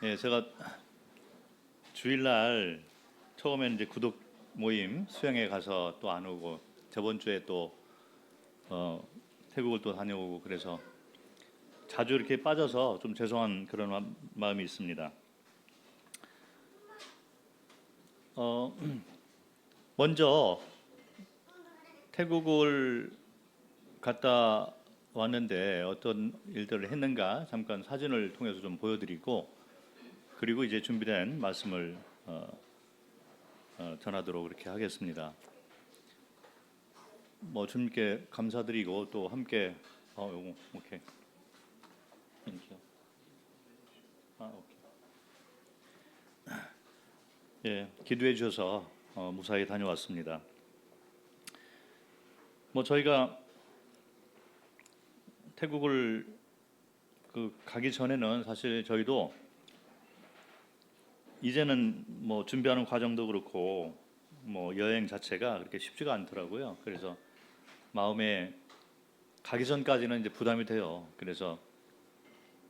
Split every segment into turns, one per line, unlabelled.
예, 제가 주일날 처음에는 이제 구독 모임 수영회 가서 또 안 오고 저번 주에 또 태국을 또 다녀오고 그래서 자주 이렇게 빠져서 좀 죄송한 그런 마음이 있습니다. 어, 먼저 태국을 갔다 왔는데 어떤 일들을 했는가 잠깐 사진을 통해서 좀 보여드리고 그리고 이제 준비된 말씀을 전하도록 그렇게 하겠습니다. 뭐 주님께 감사드리고 또 함께 요거 오케이. 오케이. 예, 기도해 주셔서 무사히 다녀왔습니다. 뭐 저희가 태국을 가기 전에는 사실 저희도 이제는 뭐 준비하는 과정도 그렇고 뭐 여행 자체가 그렇게 쉽지가 않더라고요. 그래서 마음에 가기 전까지는 이제 부담이 돼요. 그래서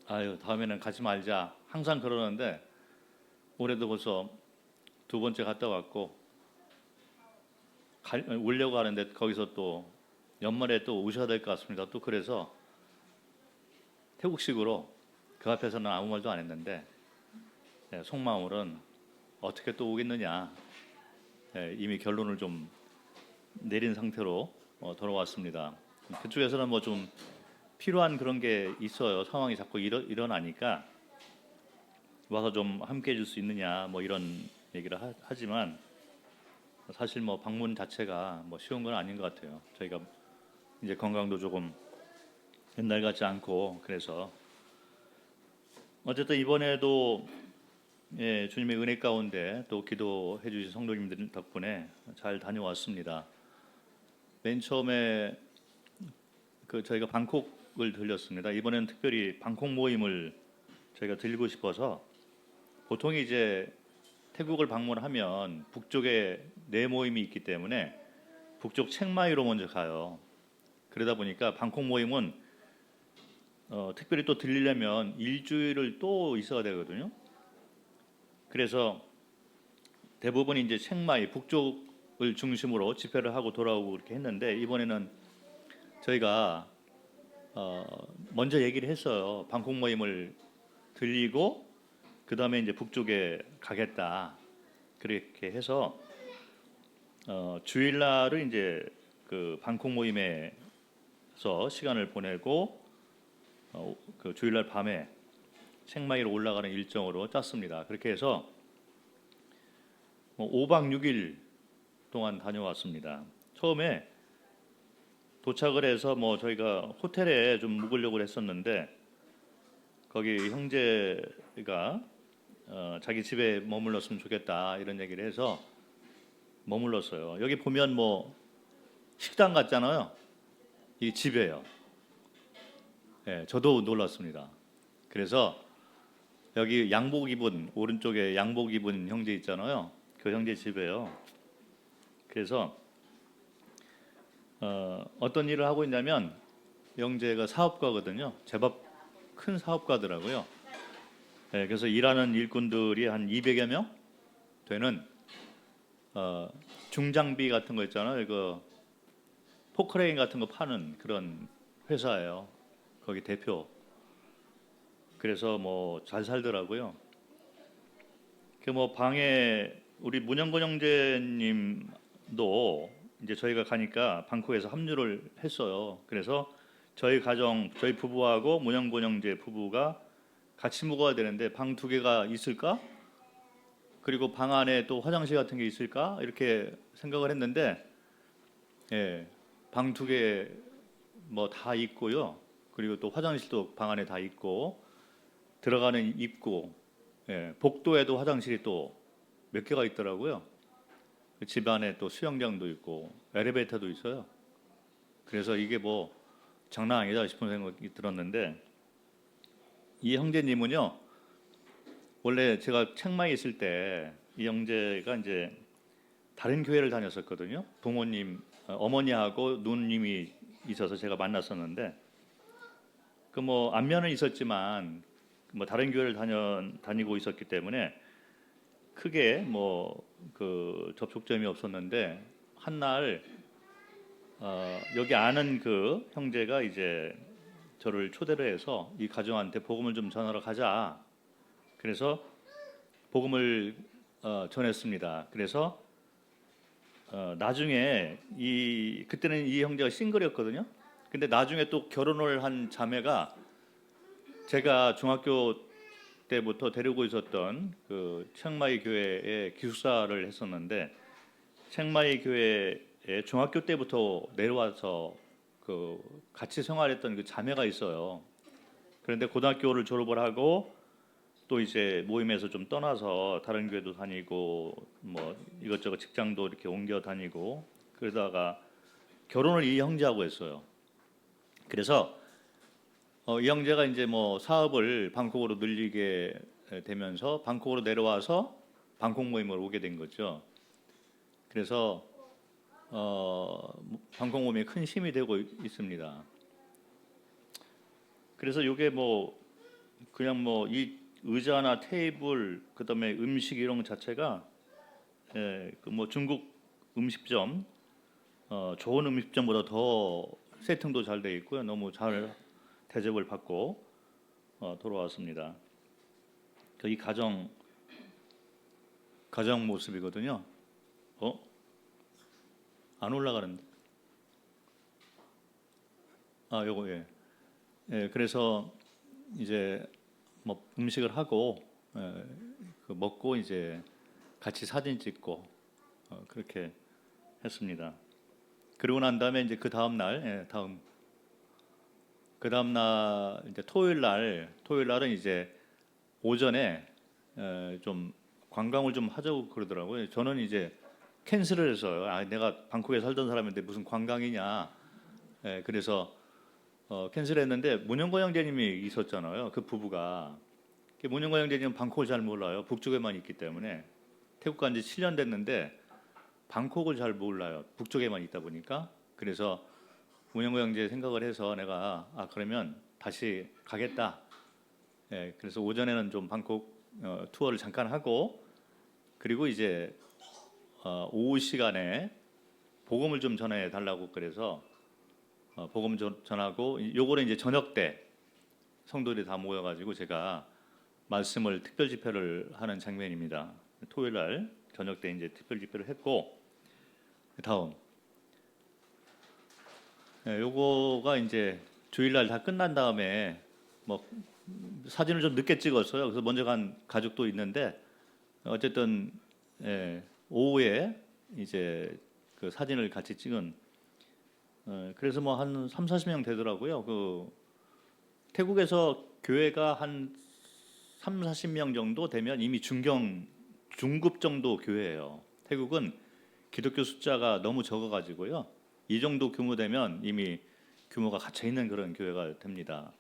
다음에는 가지 말자 항상 그러는데 올해도 벌써 두 번째 갔다 왔고 오려고 하는데 거기서 또 연말에 또 오셔야 될 것 같습니다. 또 그래서 태국식으로 그 앞에서는 아무 말도 안 했는데 속마음으로는 어떻게 또 오겠느냐 이미 결론을 좀 내린 상태로 돌아왔습니다. 그쪽에서는 뭐 좀 필요한 그런 게 있어요. 상황이 자꾸 일어나니까 와서 좀 함께 해줄 수 있느냐 뭐 이런 얘기를 하지만 사실 뭐 방문 자체가 뭐 쉬운 건 아닌 것 같아요. 저희가 이제 건강도 조금 옛날 같지 않고 그래서 어쨌든 이번에도 주님의 은혜 가운데 또 기도해 주신 성도님들 덕분에 잘 다녀왔습니다. 맨 처음에 저희가 방콕을 들렸습니다. 이번에는 특별히 방콕 모임을 저희가 들리고 싶어서 보통 이제 태국을 방문하면 북쪽에 네 모임이 있기 때문에 북쪽 책마이로 먼저 가요. 그러다 보니까 방콕 모임은 특별히 또 들리려면 일주일을 또 있어야 되거든요. 그래서 대부분 이제 책마이 북쪽을 중심으로 집회를 하고 돌아오고 그렇게 했는데 이번에는 저희가 먼저 얘기를 했어요. 방콕 모임을 들리고 그 다음에 이제 북쪽에 가겠다 그렇게 해서 주일날을 이제 그 방콕 모임에서 시간을 보내고 그 주일날 밤에 책마이로 올라가는 일정으로 짰습니다. 그렇게 해서 5박 6일 동안 다녀왔습니다. 처음에 도착을 해서 뭐 저희가 호텔에 좀 묵으려고 했었는데 거기 형제가 자기 집에 머물렀으면 좋겠다 이런 얘기를 해서 머물렀어요. 여기 보면 뭐 식당 같잖아요. 이 집이에요. 저도 놀랐습니다. 그래서 여기 양복 입은 오른쪽에 양복 입은 형제 있잖아요. 그 형제 집이에요. 그래서 어떤 일을 하고 있냐면 형제가 사업가거든요. 제법 큰 사업가더라고요. 그래서 일하는 일꾼들이 한 200여 명 되는 중장비 같은 거 있잖아요. 이거 포크레인 같은 거 파는 그런 회사예요. 거기 대표. 그래서 뭐 잘 살더라고요. 그 뭐 방에 우리 문영건 형제님도 이제 저희가 가니까 방콕에서 합류를 했어요. 그래서 저희 가정, 저희 부부하고 문영건 형제 부부가 같이 묵어야 되는데 방 두 개가 있을까? 그리고 방 안에 또 화장실 같은 게 있을까? 이렇게 생각을 했는데 방 두 개 뭐 다 있고요. 그리고 또 화장실도 방 안에 다 있고 들어가는 입구, 복도에도 화장실이 또 몇 개가 있더라고요. 집 안에 또 수영장도 있고 엘리베이터도 있어요. 그래서 이게 뭐 장난 아니다 싶은 생각이 들었는데 이 형제님은요 원래 제가 책마에 있을 때 이 형제가 이제 다른 교회를 다녔었거든요. 부모님 어머니하고 누님이 있어서 제가 만났었는데 그 뭐 안면은 있었지만 뭐 다른 교회를 다니고 있었기 때문에 크게 뭐 그 접촉점이 없었는데 한날 여기 아는 그 형제가 이제 저를 초대를 해서 이 가정한테 복음을 좀 전하러 가자. 그래서 복음을 전했습니다. 그래서 나중에 그때는 이 형제가 싱글이었거든요. 근데 나중에 또 결혼을 한 자매가 제가 중학교 때부터 데리고 있었던 그 치앙마이 교회에 기숙사를 했었는데 치앙마이 교회에 중학교 때부터 내려와서 그 같이 생활했던 그 자매가 있어요. 그런데 고등학교를 졸업을 하고 또 이제 모임에서 좀 떠나서 다른 교회도 다니고 뭐 이것저것 직장도 이렇게 옮겨 다니고 그러다가 결혼을 이 형제하고 했어요. 그래서 이 형제가 이제 뭐 사업을 방콕으로 늘리게 되면서 방콕으로 내려와서 방콕 모임을 오게 된 거죠. 그래서 방콕 모임에 큰 힘이 되고 있습니다. 그래서 이게 뭐 그냥 뭐 이 의자나 테이블 그다음에 음식 이런 것 자체가 그뭐 중국 음식점 좋은 음식점보다 더 세팅도 잘 돼 있고요. 너무 잘 대접을 받고 돌아왔습니다. 이 가정 모습이거든요. 안 올라가는데. 요거 예. 예, 그래서 이제 뭐 음식을 하고 그 먹고 이제 같이 사진 찍고 그렇게 했습니다. 그리고 난 다음에 이제 그 다음 날 그 다음 날 이제 토요일 날은 이제 오전에 좀 관광을 좀 하자고 그러더라고요. 저는 이제 캔슬을 해서요. 내가 방콕에 살던 사람인데 무슨 관광이냐. 그래서 캔슬했는데 문영거 형제님이 있었잖아요. 그 부부가. 문영거 형제님은 방콕을 잘 몰라요. 북쪽에만 있기 때문에. 태국 간 지 7년 됐는데 방콕을 잘 몰라요. 북쪽에만 있다 보니까. 그래서 문영거 형제 생각을 해서 내가 그러면 다시 가겠다. 그래서 오전에는 좀 방콕 투어를 잠깐 하고 그리고 이제 오후 시간에 복음을 좀 전해 달라고 그래서 복음 전하고 요거는 이제 저녁 때 성도들이 다 모여가지고 제가 말씀을 특별 집회를 하는 장면입니다. 토요일 날 저녁 때 이제 특별 집회를 했고 다음 요거가 이제 주일날 다 끝난 다음에 뭐 사진을 좀 늦게 찍었어요. 그래서 먼저 간 가족도 있는데 어쨌든 오후에 이제 그 사진을 같이 찍은 그래서 뭐 한 3, 40명 되더라고요. 그 태국에서 교회가 한 3, 40명 정도 되면 이미 중급 정도 교회예요. 태국은 기독교 숫자가 너무 적어 가지고요. 이 정도 규모 되면 이미 규모가 갇혀 있는 그런 교회가 됩니다.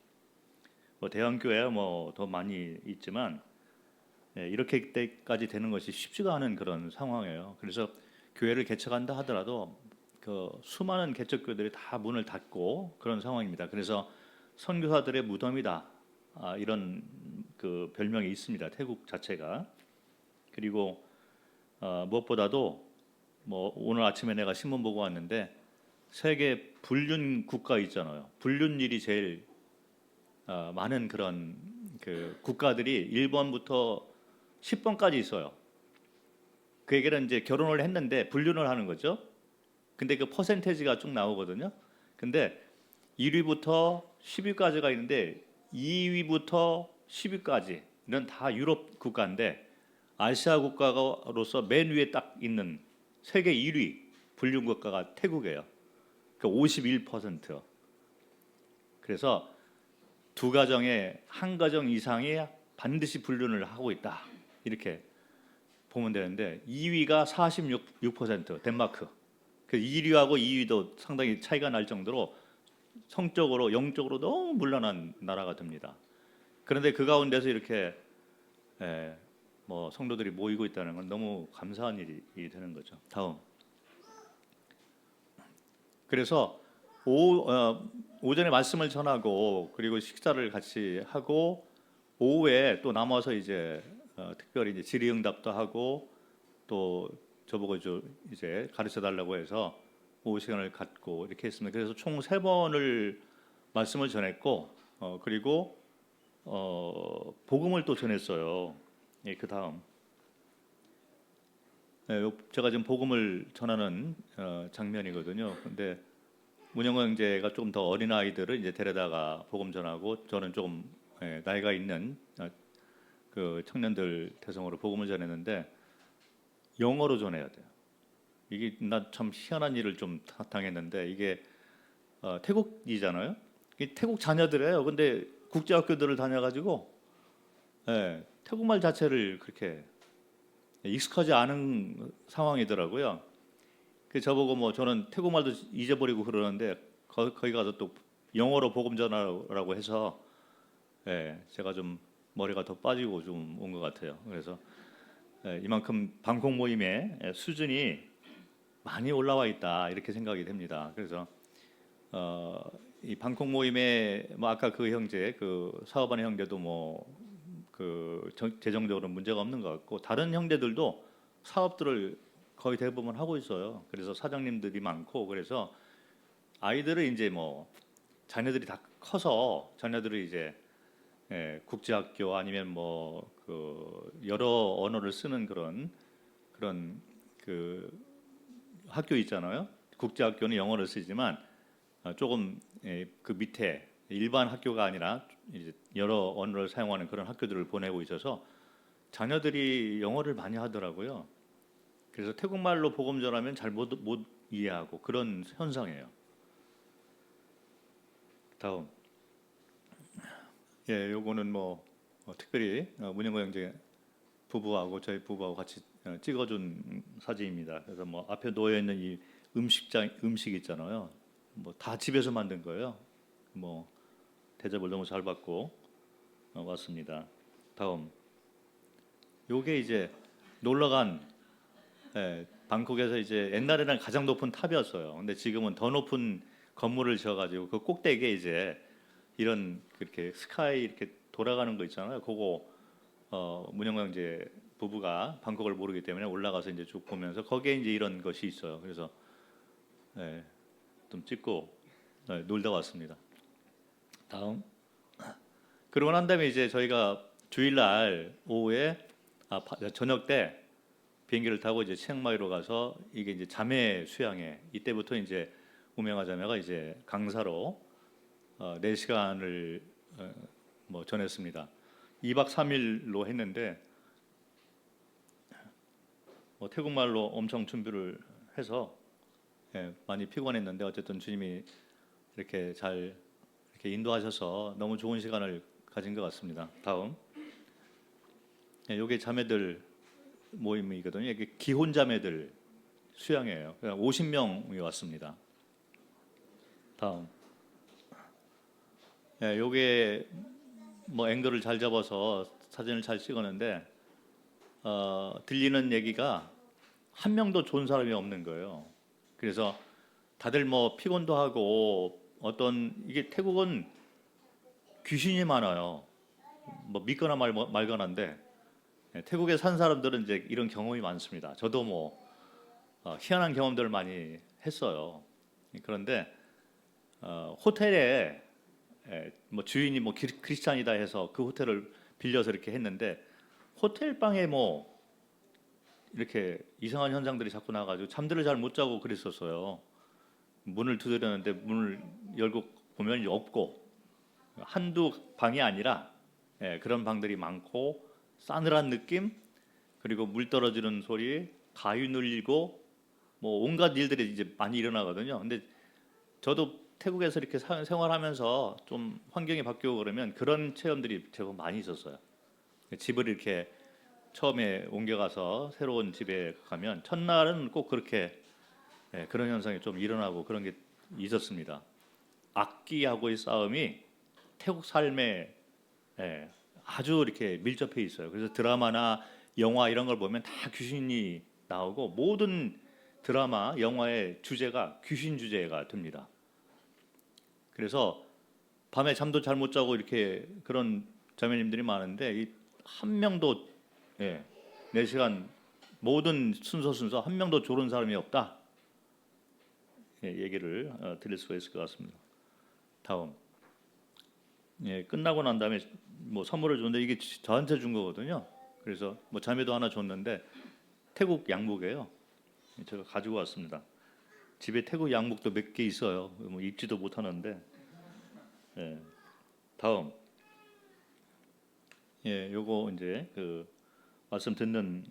뭐 대형 교회야 뭐 더 많이 있지만 이렇게 때까지 되는 것이 쉽지가 않은 그런 상황이에요. 그래서 교회를 개척한다 하더라도 그 수많은 개척교회들이 다 문을 닫고 그런 상황입니다. 그래서 선교사들의 무덤이다 이런 그 별명이 있습니다. 태국 자체가. 그리고 무엇보다도 뭐 오늘 아침에 내가 신문 보고 왔는데 세계 불륜 국가 있잖아요. 불륜율이 제일 많은 그런 그 국가들이 1번부터 10번까지 있어요. 그 얘기는 이제 결혼을 했는데 불륜을 하는 거죠. 근데 그 퍼센테이지가 쭉 나오거든요. 근데 1위부터 10위까지가 있는데 2위부터 10위까지는 다 유럽 국가인데 아시아 국가로서 맨 위에 딱 있는 세계 1위 불륜 국가가 태국이에요. 그러니까 51%. 그래서 두 가정에 한 가정 이상이 반드시 불륜을 하고 있다. 이렇게 보면 되는데 2위가 46% 덴마크. 그 1위하고 2위도 상당히 차이가 날 정도로 성적으로 영적으로 너무 문란한 나라가 됩니다. 그런데 그 가운데서 이렇게 뭐 성도들이 모이고 있다는 건 너무 감사한 일이 되는 거죠. 다음. 그래서 오전에 말씀을 전하고 그리고 식사를 같이 하고 오후에 또 남아서 이제 특별히 이제 질의응답도 하고 또 저보고 이제 가르쳐 달라고 해서 오후 시간을 갖고 이렇게 했습니다. 그래서 총 3번을 말씀을 전했고 그리고 복음을 또 전했어요. 예, 그 다음 제가 지금 복음을 전하는 장면이거든요. 근데 문영광 형제가 좀 더 어린 아이들을 이제 데려다가 복음 전하고 저는 좀 나이가 있는 그 청년들 대상으로 복음을 전했는데 영어로 전해야 돼요. 이게 나 참 희한한 일을 좀 당했는데 이게 태국이잖아요. 이게 태국 자녀들이에요. 근데 국제학교들을 다녀가지고 태국말 자체를 그렇게 익숙하지 않은 상황이더라고요. 그 저보고 뭐 저는 태국말도 잊어버리고 그러는데 거기 가서 또 영어로 복음 전하라고 해서 제가 좀 머리가 더 빠지고 좀 온 것 같아요. 그래서 이만큼 방콕 모임의 수준이 많이 올라와 있다 이렇게 생각이 됩니다. 그래서 이 방콕 모임에 뭐 아까 그 형제 그 사업하는 형제도 뭐 그 재정적으로 문제가 없는 것 같고 다른 형제들도 사업들을 거의 대부분 하고 있어요. 그래서 사장님들이 많고 그래서 아이들을 이제 뭐 자녀들이 다 커서 자녀들이 이제 국제학교 아니면 뭐 그 여러 언어를 쓰는 그런 그 학교 있잖아요. 국제학교는 영어를 쓰지만 조금 그 밑에 일반 학교가 아니라 이제 여러 언어를 사용하는 그런 학교들을 보내고 있어서 자녀들이 영어를 많이 하더라고요. 그래서 태국말로 복음 전하면 잘 못 이해하고 그런 현상이에요. 다음, 요거는 뭐 특별히 문영거 형제 부부하고 저희 부부하고 같이 찍어준 사진입니다. 그래서 뭐 앞에 놓여 있는 이 음식 있잖아요. 뭐 다 집에서 만든 거예요. 뭐 대접을 너무 잘 받고 왔습니다. 다음, 요게 이제 놀러간 방콕에서 이제 옛날에는 가장 높은 탑이었어요. 근데 지금은 더 높은 건물을 지어가지고 그 꼭대기에 이제 이런 그렇게 스카이 이렇게 돌아가는 거 있잖아요. 그거 문영광 이제 부부가 방콕을 모르기 때문에 올라가서 이제 쭉 보면서 거기에 이제 이런 것이 있어요. 그래서 좀 찍고 놀다 왔습니다. 다음. 그러고 난 다음에 이제 저희가 주일날 오후에 저녁 때 비행기를 타고 이제 치앙마이로 가서 이게 이제 자매 수양회 이때부터 이제 우명아 자매가 이제 강사로 4시간을 뭐 전했습니다. 2박 3일로 했는데 뭐 태국말로 엄청 준비를 해서 많이 피곤했는데 어쨌든 주님이 이렇게 잘 이렇게 인도하셔서 너무 좋은 시간을 가진 것 같습니다. 다음, 이게 자매들 모임이거든요. 이게 기혼 자매들 수양회예요. 50명이 왔습니다. 다음, 요게 뭐 앵글을 잘 잡아서 사진을 잘 찍었는데 들리는 얘기가 한 명도 좋은 사람이 없는 거예요. 그래서 다들 뭐 피곤도 하고 이게 태국은 귀신이 많아요. 뭐 믿거나 말거나인데 태국에 산 사람들은 이제 이런 경험이 많습니다. 저도 뭐 희한한 경험들을 많이 했어요. 그런데 호텔에 뭐 주인이 뭐 크리스찬이다 해서 그 호텔을 빌려서 이렇게 했는데 호텔 방에 뭐 이렇게 이상한 현상들이 자꾸 나가지고 잠들을 잘 못 자고 그랬었어요. 문을 두드렸는데 문을 열고 보면 없고 한두 방이 아니라 그런 방들이 많고 싸늘한 느낌 그리고 물 떨어지는 소리 가위 눌리고 뭐 온갖 일들이 이제 많이 일어나거든요. 근데 저도 태국에서 이렇게 생활하면서 좀 환경이 바뀌고 그러면 그런 체험들이 제법 많이 있었어요. 집을 이렇게 처음에 옮겨가서 새로운 집에 가면 첫날은 꼭 그렇게 그런 현상이 좀 일어나고 그런 게 있었습니다. 악기하고의 싸움이 태국 삶에 아주 이렇게 밀접해 있어요. 그래서 드라마나 영화 이런 걸 보면 다 귀신이 나오고 모든 드라마, 영화의 주제가 귀신 주제가 됩니다. 그래서 밤에 잠도 잘 못 자고 이렇게 그런 자매님들이 많은데 이 한 명도 4시간 모든 순서 한 명도 졸은 사람이 없다. 얘기를 드릴 수가 있을 것 같습니다. 다음. 끝나고 난 다음에 뭐 선물을 줬는데 이게 저한테 준 거거든요. 그래서 뭐 자매도 하나 줬는데 태국 양복이에요. 제가 가지고 왔습니다. 집에 태국 양복도 몇 개 있어요. 뭐 입지도 못하는데. 다음. 요거 이제 그 말씀 듣는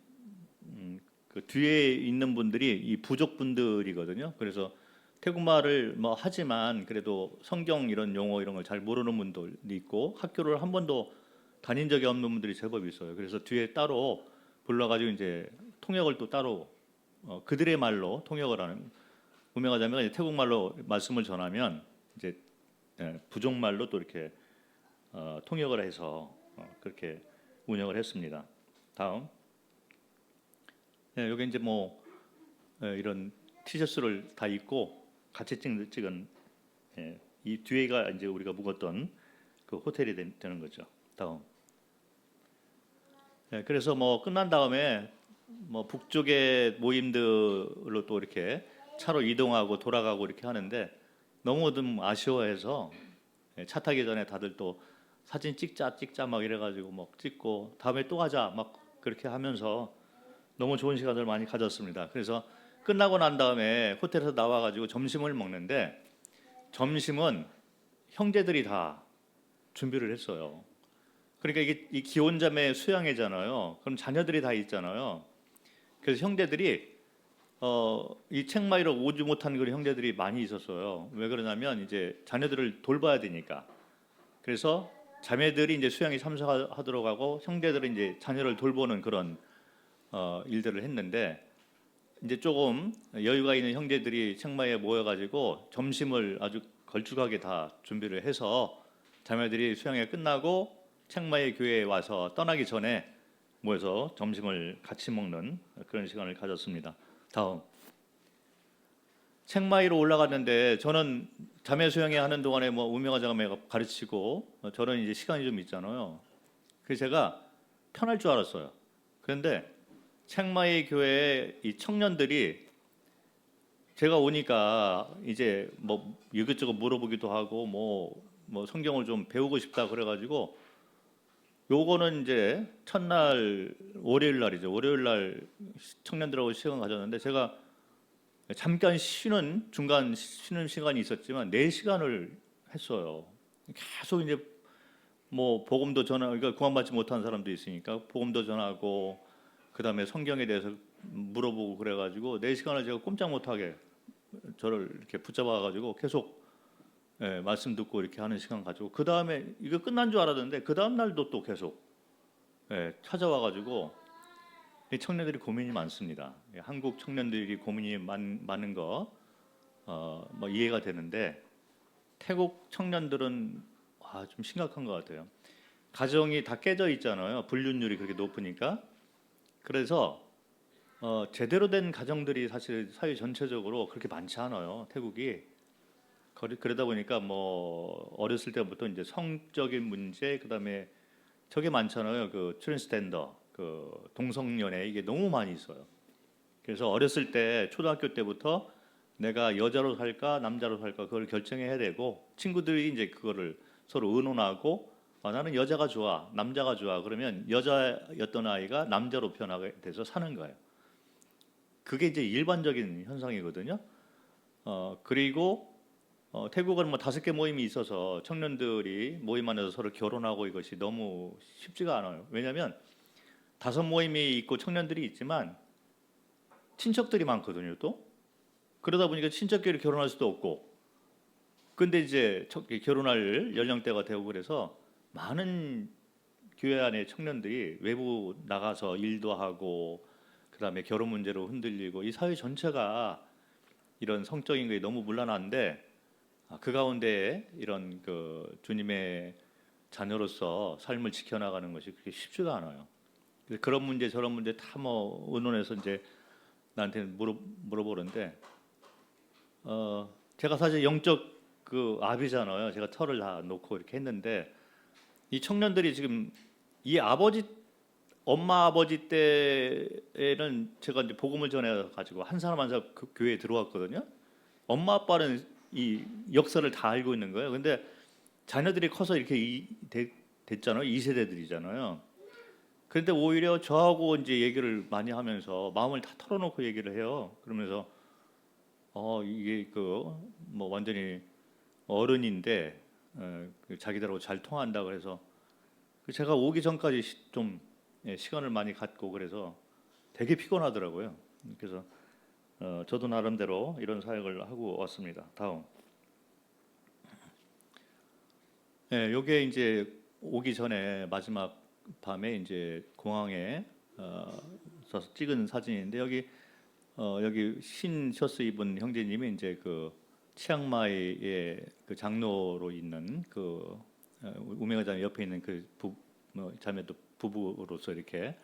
그 뒤에 있는 분들이 이 부족 분들이거든요. 그래서 태국말을 뭐 하지만 그래도 성경 이런 용어 이런 걸 잘 모르는 분도 있고 학교를 한 번도 다닌 적이 없는 분들이 제법 있어요. 그래서 뒤에 따로 불러가지고 이제 통역을 또 따로 그들의 말로 통역을 하는 유명하자면 이제 태국말로 말씀을 전하면 이제 부족말로 또 이렇게 통역을 해서 그렇게 운영을 했습니다. 다음. 여기 이제 뭐 이런 티셔츠를 다 입고 같이 찍은 이 뒤에가 이제 우리가 묵었던 그 호텔이 되는 거죠. 다음. 그래서 뭐 끝난 다음에 뭐 북쪽의 모임들로 또 이렇게 차로 이동하고 돌아가고 이렇게 하는데 너무 좀 아쉬워해서 차 타기 전에 다들 또 사진 찍자 막 이래가지고 막 찍고 다음에 또 가자 막 그렇게 하면서 너무 좋은 시간을 많이 가졌습니다. 그래서 끝나고 난 다음에 호텔에서 나와가지고 점심을 먹는데 점심은 형제들이 다 준비를 했어요. 그러니까 이게 이 기혼자매 수양회잖아요. 그럼 자녀들이 다 있잖아요. 그래서 형제들이 이 책마이로 오지 못한 그런 형제들이 많이 있었어요. 왜 그러냐면 이제 자녀들을 돌봐야 되니까. 그래서 자매들이 이제 수양에 참석하도록 하고 형제들은 이제 자녀를 돌보는 그런 일들을 했는데 이제 조금 여유가 있는 형제들이 책마이에 모여가지고 점심을 아주 걸쭉하게 다 준비를 해서 자매들이 수양회 끝나고 책마이 교회에 와서 떠나기 전에 모여서 점심을 같이 먹는 그런 시간을 가졌습니다. 다음. 책마이로 올라갔는데 저는 자매 수양회 하는 동안에 뭐 우명아 자매가 가르치고 저는 이제 시간이 좀 있잖아요. 그래서 제가 편할 줄 알았어요. 그런데 책마이 교회 이 청년들이 제가 오니까 이제 뭐 이것저것 물어보기도 하고 뭐 성경을 좀 배우고 싶다 그래가지고 요거는 이제 첫날 월요일 날이죠. 월요일 날 청년들하고 시간 가졌는데 제가 잠깐 중간 쉬는 시간이 있었지만 4시간을 했어요. 계속 이제 뭐 복음도 전하, 그러니까 구원받지 못한 사람도 있으니까 복음도 전하고 그다음에 성경에 대해서 물어보고 그래가지고 4시간을 제가 꼼짝 못하게 저를 이렇게 붙잡아가지고 계속 말씀 듣고 이렇게 하는 시간 가지고 그 다음에 이거 끝난 줄 알았는데 그 다음 날도 또 계속 찾아와가지고 이 청년들이 고민이 많습니다. 한국 청년들이 고민이 많은 거 뭐 이해가 되는데 태국 청년들은 좀 심각한 것 같아요. 가정이 다 깨져 있잖아요. 불륜율이 그렇게 높으니까. 그래서 제대로 된 가정들이 사실 사회 전체적으로 그렇게 많지 않아요. 태국이. 그러다 보니까 뭐 어렸을 때부터 이제 성적인 문제 그다음에 저게 많잖아요. 그 트랜스젠더 그 동성연애 이게 너무 많이 있어요. 그래서 어렸을 때 초등학교 때부터 내가 여자로 살까 남자로 살까 그걸 결정해야 되고 친구들이 이제 그거를 서로 의논하고 나는 여자가 좋아 남자가 좋아 그러면 여자였던 아이가 남자로 변하게 돼서 사는 거예요. 그게 이제 일반적인 현상이거든요. 그리고 태국은 뭐 5개 모임이 있어서 청년들이 모임 안에서 서로 결혼하고 이것이 너무 쉽지가 않아요. 왜냐하면 5 모임이 있고 청년들이 있지만 친척들이 많거든요. 또 그러다 보니까 친척끼리 결혼할 수도 없고 근데 이제 결혼할 연령대가 되고 그래서 많은 교회 안에 청년들이 외부 나가서 일도 하고 그다음에 결혼 문제로 흔들리고 이 사회 전체가 이런 성적인 게 너무 문란한데 그 가운데 이런 그 주님의 자녀로서 삶을 지켜나가는 것이 그렇게 쉽지가 않아요. 그런 문제 저런 문제 다 뭐 의논해서 이제 나한테 물어보는데 제가 사실 영적 그 아비잖아요. 제가 털을 다 놓고 이렇게 했는데 이 청년들이 지금 이 엄마 아버지 때에는 제가 이제 복음을 전해 가지고 한 사람 한 사람 그 교회에 들어왔거든요. 엄마 아빠는 이 역사를 다 알고 있는 거예요. 근데 자녀들이 커서 이렇게 됐잖아요. 2세대들이잖아요. 그런데 오히려 저하고 이제 얘기를 많이 하면서 마음을 다 털어놓고 얘기를 해요. 그러면서 이게 그 뭐 완전히 어른인데 자기들하고 잘 통한다 그래서 제가 오기 전까지 좀 시간을 많이 갖고 그래서 되게 피곤하더라고요. 그래서 저도 나름대로 이런 사역을 하고 왔습니다. 다음. 요게 이제 오기 전에 마지막 밤에 이제 공항에 서서 찍은 사진인데 여기 흰 셔츠 입은 형제님이 이제 그 치앙마이의 그 장로로 있는 그 우명화 자매 옆에 있는 그 자매도 부부로서 이렇게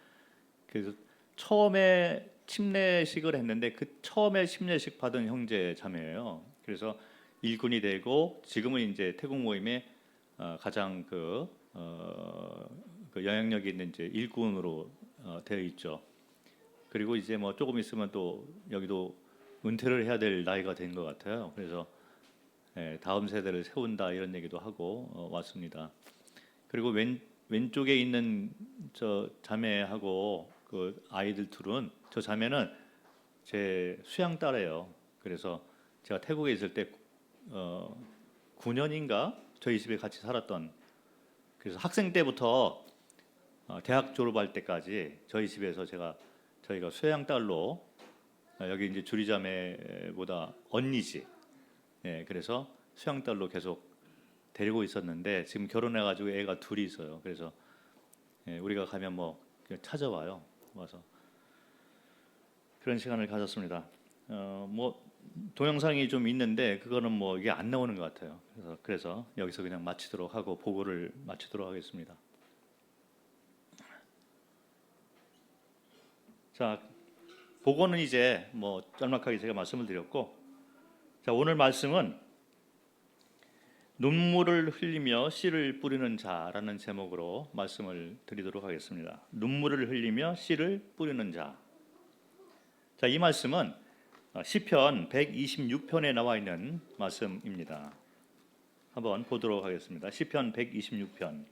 그래서 처음에 침례식을 했는데 그 처음에 침례식 받은 형제 자매예요. 그래서 일꾼이 되고 지금은 이제 태국 모임의 가장 그 영향력이 있는 이제 일꾼으로 되어 있죠. 그리고 이제 뭐 조금 있으면 또 여기도 은퇴를 해야 될 나이가 된 것 같아요. 그래서 다음 세대를 세운다 이런 얘기도 하고 왔습니다. 그리고 왼쪽에 있는 저 자매하고 그 아이들 둘은 저 자매는 제 수양 딸이에요. 그래서 제가 태국에 있을 때 9년인가 저희 집에 같이 살았던 그래서 학생 때부터 대학 졸업할 때까지 저희 집에서 저희가 수양 딸로 여기 이제 주리자매보다 언니지. 그래서 수양 딸로 계속 데리고 있었는데 지금 결혼해가지고 애가 둘이 있어요. 그래서 우리가 가면 뭐 찾아와요. 와서 그런 시간을 가졌습니다. 뭐 동영상이 좀 있는데 그거는 뭐 이게 안 나오는 것 같아요. 그래서 여기서 그냥 마치도록 하고 보고를 마치도록 하겠습니다. 자, 보고는 이제 뭐 짤막하게 제가 말씀을 드렸고, 자 오늘 말씀은 눈물을 흘리며 씨를 뿌리는 자라는 제목으로 말씀을 드리도록 하겠습니다. 눈물을 흘리며 씨를 뿌리는 자. 자, 이 말씀은 시편 126편에 나와 있는 말씀입니다. 한번 보도록 하겠습니다. 시편 126편.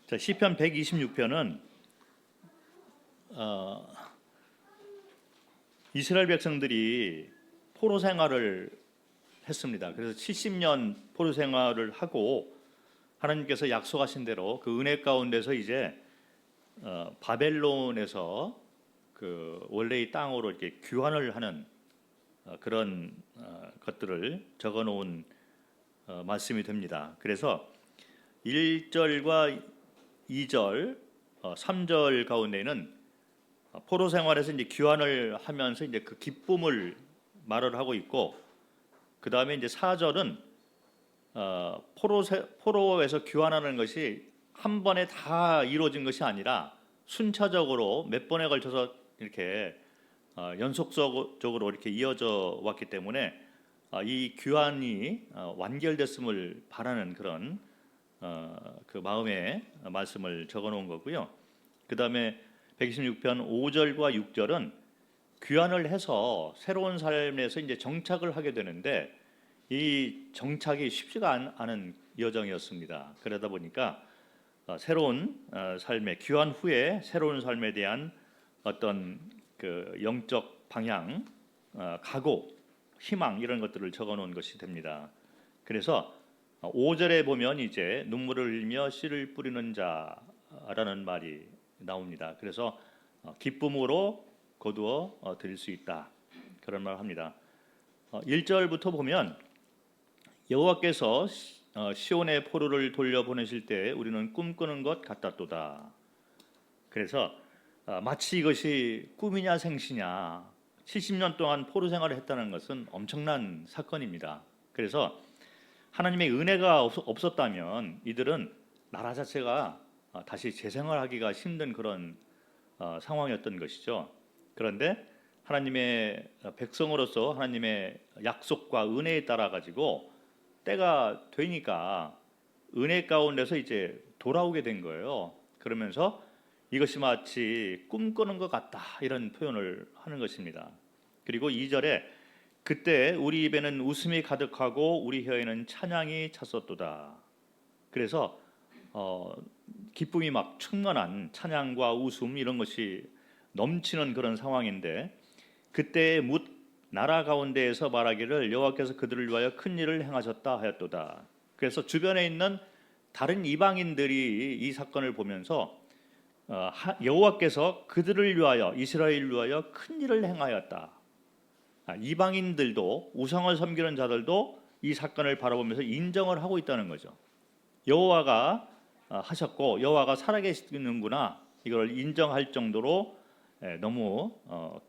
자, 시편 126편은 이스라엘 백성들이 포로 생활을 했습니다. 그래서 70년 포로 생활을 하고 하나님께서 약속하신 대로 그 은혜 가운데서 이제 바벨론에서 그 원래의 땅으로 이렇게 귀환을 하는 그런 것들을 적어놓은 말씀이 됩니다. 그래서 1절과 2절, 3절 가운데는 포로 생활에서 이제 귀환을 하면서 이제 그 기쁨을 말을 하고 있고, 그 다음에 이제 4절은 포로에서 귀환하는 것이 한 번에 다 이루어진 것이 아니라 순차적으로 몇 번에 걸쳐서 이렇게 연속적으로 이렇게 이어져 왔기 때문에 이 귀환이 완결됐음을 바라는 그런 그 마음의 말씀을 적어놓은 거고요. 그 다음에 126편 5절과 6절은 귀환을 해서 새로운 삶에서 이제 정착을 하게 되는데 이 정착이 쉽지가 않은 여정이었습니다. 그러다 보니까 새로운 삶의 귀환 후에 새로운 삶에 대한 어떤 그 영적 방향, 각오, 희망 이런 것들을 적어놓은 것이 됩니다. 그래서 5절에 보면 이제 눈물을 흘리며 씨를 뿌리는 자라는 말이 나옵니다. 그래서 기쁨으로 거두어 드릴 수 있다 그런 말을 합니다. 1절부터 보면 여호와께서 시온의 포로를 돌려보내실 때 우리는 꿈꾸는 것 같았도다. 그래서 마치 이것이 꿈이냐 생시냐 70년 동안 포로 생활을 했다는 것은 엄청난 사건입니다. 그래서 하나님의 은혜가 없었다면 이들은 나라 자체가 다시 재생활하기가 힘든 그런 상황이었던 것이죠. 그런데 하나님의 백성으로서 하나님의 약속과 은혜에 따라 가지고 때가 되니까 은혜 가운데서 이제 돌아오게 된 거예요. 그러면서 이것이 마치 꿈꾸는 것 같다 이런 표현을 하는 것입니다. 그리고 2절에 그때 우리 입에는 웃음이 가득하고 우리 혀에는 찬양이 찼었도다. 그래서 기쁨이 막 충만한 찬양과 웃음 이런 것이 넘치는 그런 상황인데 그때 묻 나라 가운데에서 말하기를 여호와께서 그들을 위하여 큰 일을 행하셨다 하였도다. 그래서 주변에 있는 다른 이방인들이 이 사건을 보면서 여호와께서 그들을 위하여 이스라엘을 위하여 큰 일을 행하였다. 이방인들도 우상을 섬기는 자들도 이 사건을 바라보면서 인정을 하고 있다는 거죠. 여호와가 하셨고 여호와가 살아계시는구나 이걸 인정할 정도로 너무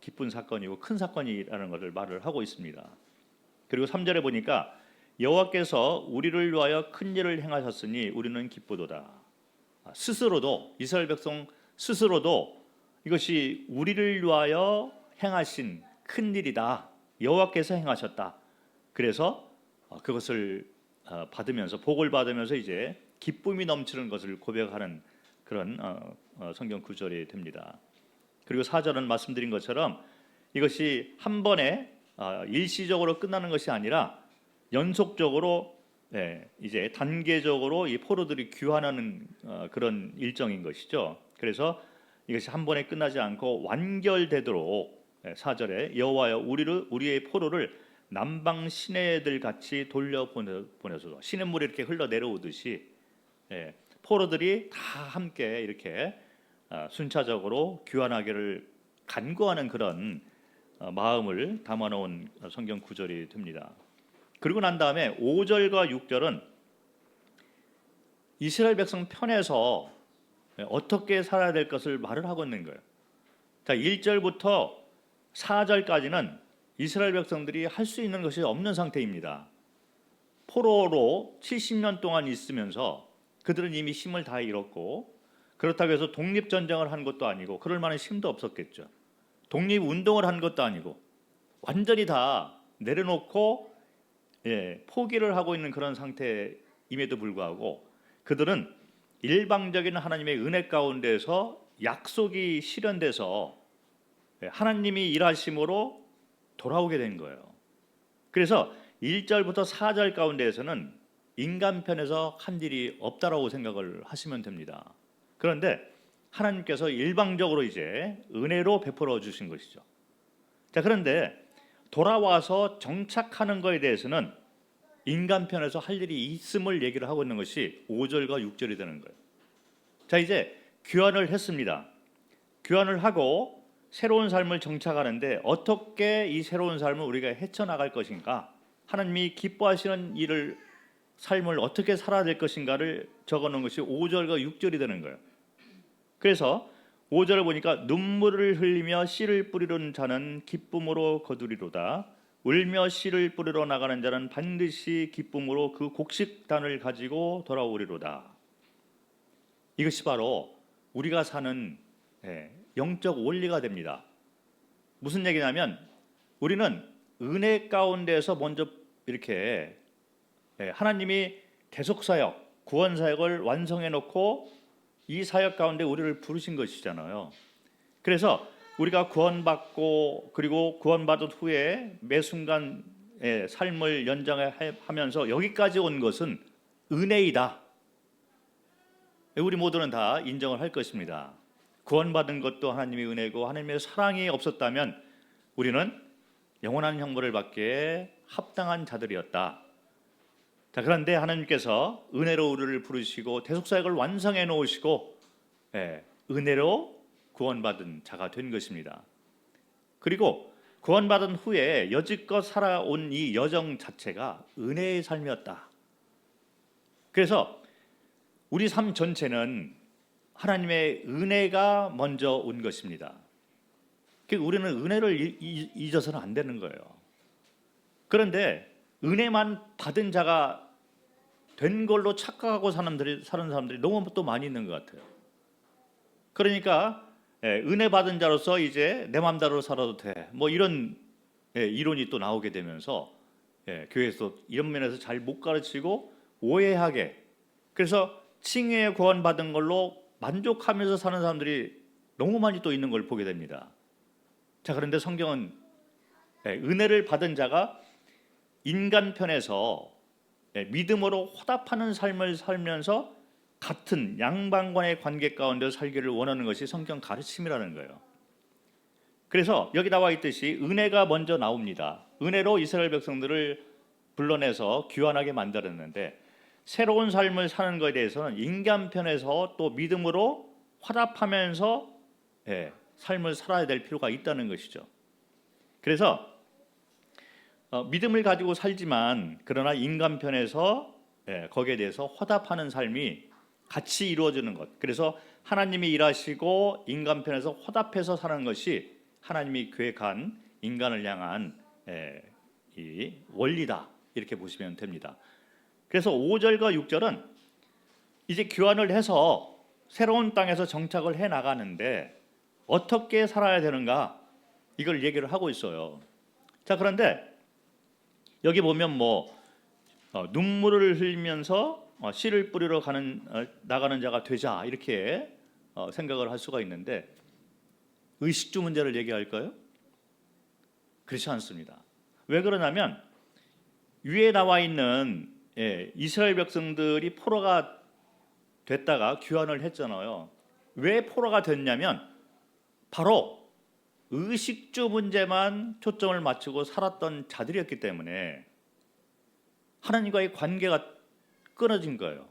기쁜 사건이고 큰 사건이라는 것을 말을 하고 있습니다. 그리고 3절에 보니까 여호와께서 우리를 위하여 큰 일을 행하셨으니 우리는 기쁘도다. 스스로도 이스라엘 백성 스스로도 이것이 우리를 위하여 행하신 큰 일이다. 여호와께서 행하셨다. 그래서 그것을 받으면서 복을 받으면서 이제 기쁨이 넘치는 것을 고백하는 그런 성경 구절이 됩니다. 그리고 4절은 말씀드린 것처럼 이것이 한 번에 일시적으로 끝나는 것이 아니라 연속적으로 이제 단계적으로 이 포로들이 귀환하는 그런 일정인 것이죠. 그래서 이것이 한 번에 끝나지 않고 완결되도록 4절에 여호와여 우리의 포로를 남방 시내들 같이 돌려보내소서. 시냇물이 이렇게 흘러 내려오듯이 포로들이 다 함께 이렇게 순차적으로 귀환하기를 간구하는 그런 마음을 담아놓은 성경 구절이 됩니다. 그리고 난 다음에 5절과 6절은 이스라엘 백성 편에서 어떻게 살아야 될 것을 말을 하고 있는 거예요. 자, 1절부터 4절까지는 이스라엘 백성들이 할 수 있는 것이 없는 상태입니다. 포로로 70년 동안 있으면서 그들은 이미 힘을 다 잃었고 그렇다고 해서 독립전쟁을 한 것도 아니고 그럴 만한 힘도 없었겠죠. 독립운동을 한 것도 아니고 완전히 다 내려놓고 포기를 하고 있는 그런 상태임에도 불구하고 그들은 일방적인 하나님의 은혜 가운데서 약속이 실현돼서 하나님이 일하심으로 돌아오게 된 거예요. 그래서 1절부터 4절 가운데에서는 인간 편에서 한 일이 없다라고 생각을 하시면 됩니다. 그런데 하나님께서 일방적으로 이제 은혜로 베풀어 주신 것이죠. 자, 그런데 돌아와서 정착하는 것에 대해서는 인간 편에서 할 일이 있음을 얘기를 하고 있는 것이 5절과 6절이 되는 거예요. 자, 이제 귀환을 했습니다. 귀환을 하고 새로운 삶을 정착하는데 어떻게 이 새로운 삶을 우리가 헤쳐나갈 것인가, 하나님이 기뻐하시는 일을 삶을 어떻게 살아야 될 것인가를 적어놓은 것이 5절과 6절이 되는 거예요. 그래서 5절을 보니까 눈물을 흘리며 씨를 뿌리는 자는 기쁨으로 거두리로다. 울며 씨를 뿌리러 나가는 자는 반드시 기쁨으로 그 곡식단을 가지고 돌아오리로다. 이것이 바로 우리가 사는 영적 원리가 됩니다. 무슨 얘기냐면 우리는 은혜 가운데서 먼저 이렇게 하나님이 대속사역, 구원사역을 완성해 놓고 이 사역 가운데 우리를 부르신 것이잖아요. 그래서 우리가 구원받고 그리고 구원받은 후에 매 순간 삶을 연장하면서 여기까지 온 것은 은혜이다. 우리 모두는 다 인정을 할 것입니다. 구원받은 것도 하나님의 은혜고 하나님의 사랑이 없었다면 우리는 영원한 형벌을 받기에 합당한 자들이었다. 자, 그런데 하나님께서 은혜로 우리를 부르시고 대속사역을 완성해 놓으시고 은혜로 구원받은 자가 된 것입니다. 그리고 구원받은 후에 여지껏 살아온 이 여정 자체가 은혜의 삶이었다. 그래서 우리 삶 전체는 하나님의 은혜가 먼저 온 것입니다. 우리는 은혜를 잊어서는 안 되는 거예요. 그런데 은혜만 받은 자가 된 걸로 착각하고 사는 사람들이 너무 또 많이 있는 것 같아요. 그러니까 은혜 받은 자로서 이제 내 맘대로 살아도 돼, 뭐 이런 이론이 또 나오게 되면서 교회에서 이런 면에서 잘 못 가르치고 오해하게, 그래서 칭의에 구원받은 걸로 만족하면서 사는 사람들이 너무 많이 또 있는 걸 보게 됩니다. 자, 그런데 성경은 은혜를 받은 자가 인간 편에서 믿음으로 화답하는 삶을 살면서 같은 양방관의 관계 가운데 살기를 원하는 것이 성경 가르침이라는 거예요. 그래서 여기 나와 있듯이 은혜가 먼저 나옵니다. 은혜로 이스라엘 백성들을 불러내서 귀환하게 만들었는데, 새로운 삶을 사는 것에 대해서는 인간 편에서 또 믿음으로 화답하면서 삶을 살아야 될 필요가 있다는 것이죠. 그래서 믿음을 가지고 살지만 그러나 인간 편에서 거기에 대해서 화답하는 삶이 같이 이루어지는 것. 그래서 하나님이 일하시고 인간 편에서 화답해서 사는 것이 하나님이 계획한 인간을 향한 이 원리다, 이렇게 보시면 됩니다. 그래서 5절과 6절은 이제 귀환을 해서 새로운 땅에서 정착을 해 나가는데 어떻게 살아야 되는가, 이걸 얘기를 하고 있어요. 자, 그런데 여기 보면 눈물을 흘리면서 씨를 뿌리러 나가는 자가 되자, 이렇게 생각을 할 수가 있는데, 의식주 문제를 얘기할까요? 그렇지 않습니다. 왜 그러냐면 위에 나와 있는 이스라엘 백성들이 포로가 됐다가 귀환을 했잖아요. 왜 포로가 됐냐면 바로 의식주 문제만 초점을 맞추고 살았던 자들이었기 때문에 하나님과의 관계가 끊어진 거예요.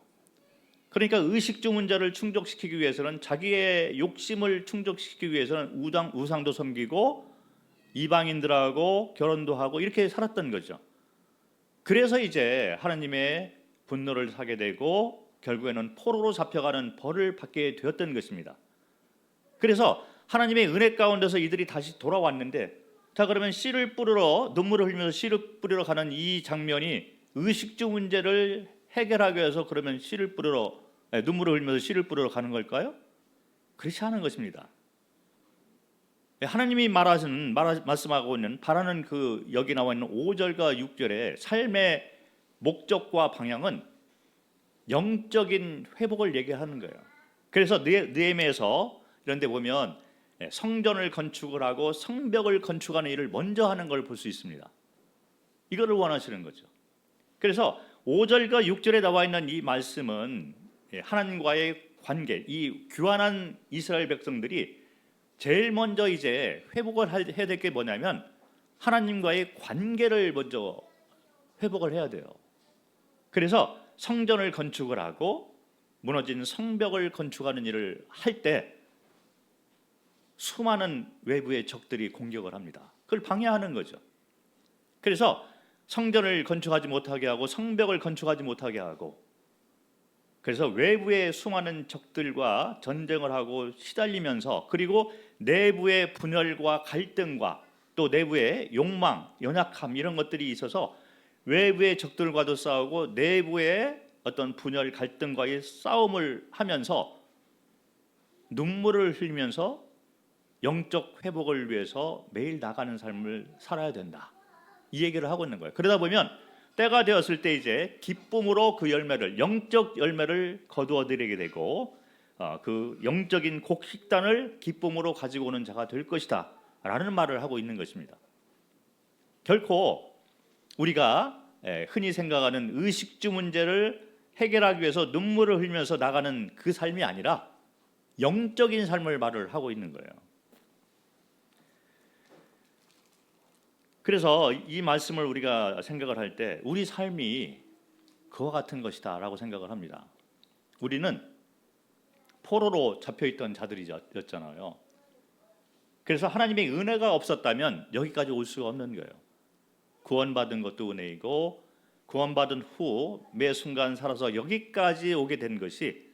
그러니까 의식주 문제를 충족시키기 위해서는, 자기의 욕심을 충족시키기 위해서는 우상도 섬기고 이방인들하고 결혼도 하고 이렇게 살았던 거죠. 그래서 이제 하나님의 분노를 사게 되고 결국에는 포로로 잡혀가는 벌을 받게 되었던 것입니다. 그래서 하나님의 은혜 가운데서 이들이 다시 돌아왔는데, 자, 그러면 씨를 뿌리러, 눈물을 흘리면서 씨를 뿌리러 가는 이 장면이 의식주 문제를 해결하기 위해서 그러면 눈물을 흘리면서 씨를 뿌리러 가는 걸까요? 그렇지 않은 것입니다. 하나님이 말씀하고 있는, 바라는 여기 나와 있는 5절과 6절의 삶의 목적과 방향은 영적인 회복을 얘기하는 거예요. 그래서 느헤미야서 이런 데 보면 성전을 건축을 하고 성벽을 건축하는 일을 먼저 하는 걸 볼 수 있습니다. 이거를 원하시는 거죠. 그래서 5절과 6절에 나와 있는 이 말씀은 하나님과의 관계, 이 귀환한 이스라엘 백성들이 제일 먼저 이제 회복을 해야 될 게 뭐냐면 하나님과의 관계를 먼저 회복을 해야 돼요. 그래서 성전을 건축을 하고 무너진 성벽을 건축하는 일을 할 때 수많은 외부의 적들이 공격을 합니다. 그걸 방해하는 거죠. 그래서 성전을 건축하지 못하게 하고 성벽을 건축하지 못하게 하고, 그래서 외부의 수많은 적들과 전쟁을 하고 시달리면서, 그리고 내부의 분열과 갈등과 또 내부의 욕망, 연약함, 이런 것들이 있어서 외부의 적들과도 싸우고 내부의 어떤 분열, 갈등과의 싸움을 하면서 눈물을 흘리면서 영적 회복을 위해서 매일 나가는 삶을 살아야 된다, 이 얘기를 하고 있는 거예요. 그러다 보면 때가 되었을 때 이제 기쁨으로 그 열매를, 영적 열매를 거두어 드리게 되고 그 영적인 곡식단을 기쁨으로 가지고 오는 자가 될 것이다 라는 말을 하고 있는 것입니다. 결코 우리가 흔히 생각하는 의식주 문제를 해결하기 위해서 눈물을 흘리면서 나가는 그 삶이 아니라 영적인 삶을 말을 하고 있는 거예요. 그래서 이 말씀을 우리가 생각을 할 때 우리 삶이 그와 같은 것이다 라고 생각을 합니다. 우리는 포로로 잡혀있던 자들이었잖아요. 그래서 하나님의 은혜가 없었다면 여기까지 올 수가 없는 거예요. 구원받은 것도 은혜이고 구원받은 후 매 순간 살아서 여기까지 오게 된 것이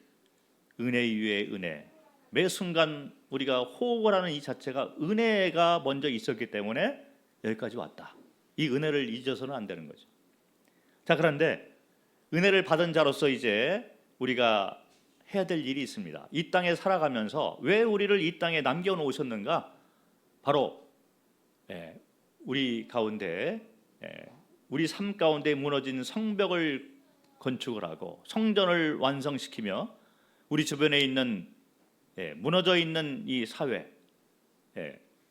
은혜 위에 은혜, 매 순간 우리가 호흡을 하는 이 자체가 은혜가 먼저 있었기 때문에 여기까지 왔다. 이 은혜를 잊어서는 안 되는 거죠. 자, 그런데 은혜를 받은 자로서 이제 우리가 해야 될 일이 있습니다. 이 땅에 살아가면서 왜 우리를 이 땅에 남겨놓으셨는가? 바로 우리 가운데 우리 삶 가운데 무너진 성벽을 건축을 하고 성전을 완성시키며 우리 주변에 있는 무너져 있는 이 사회,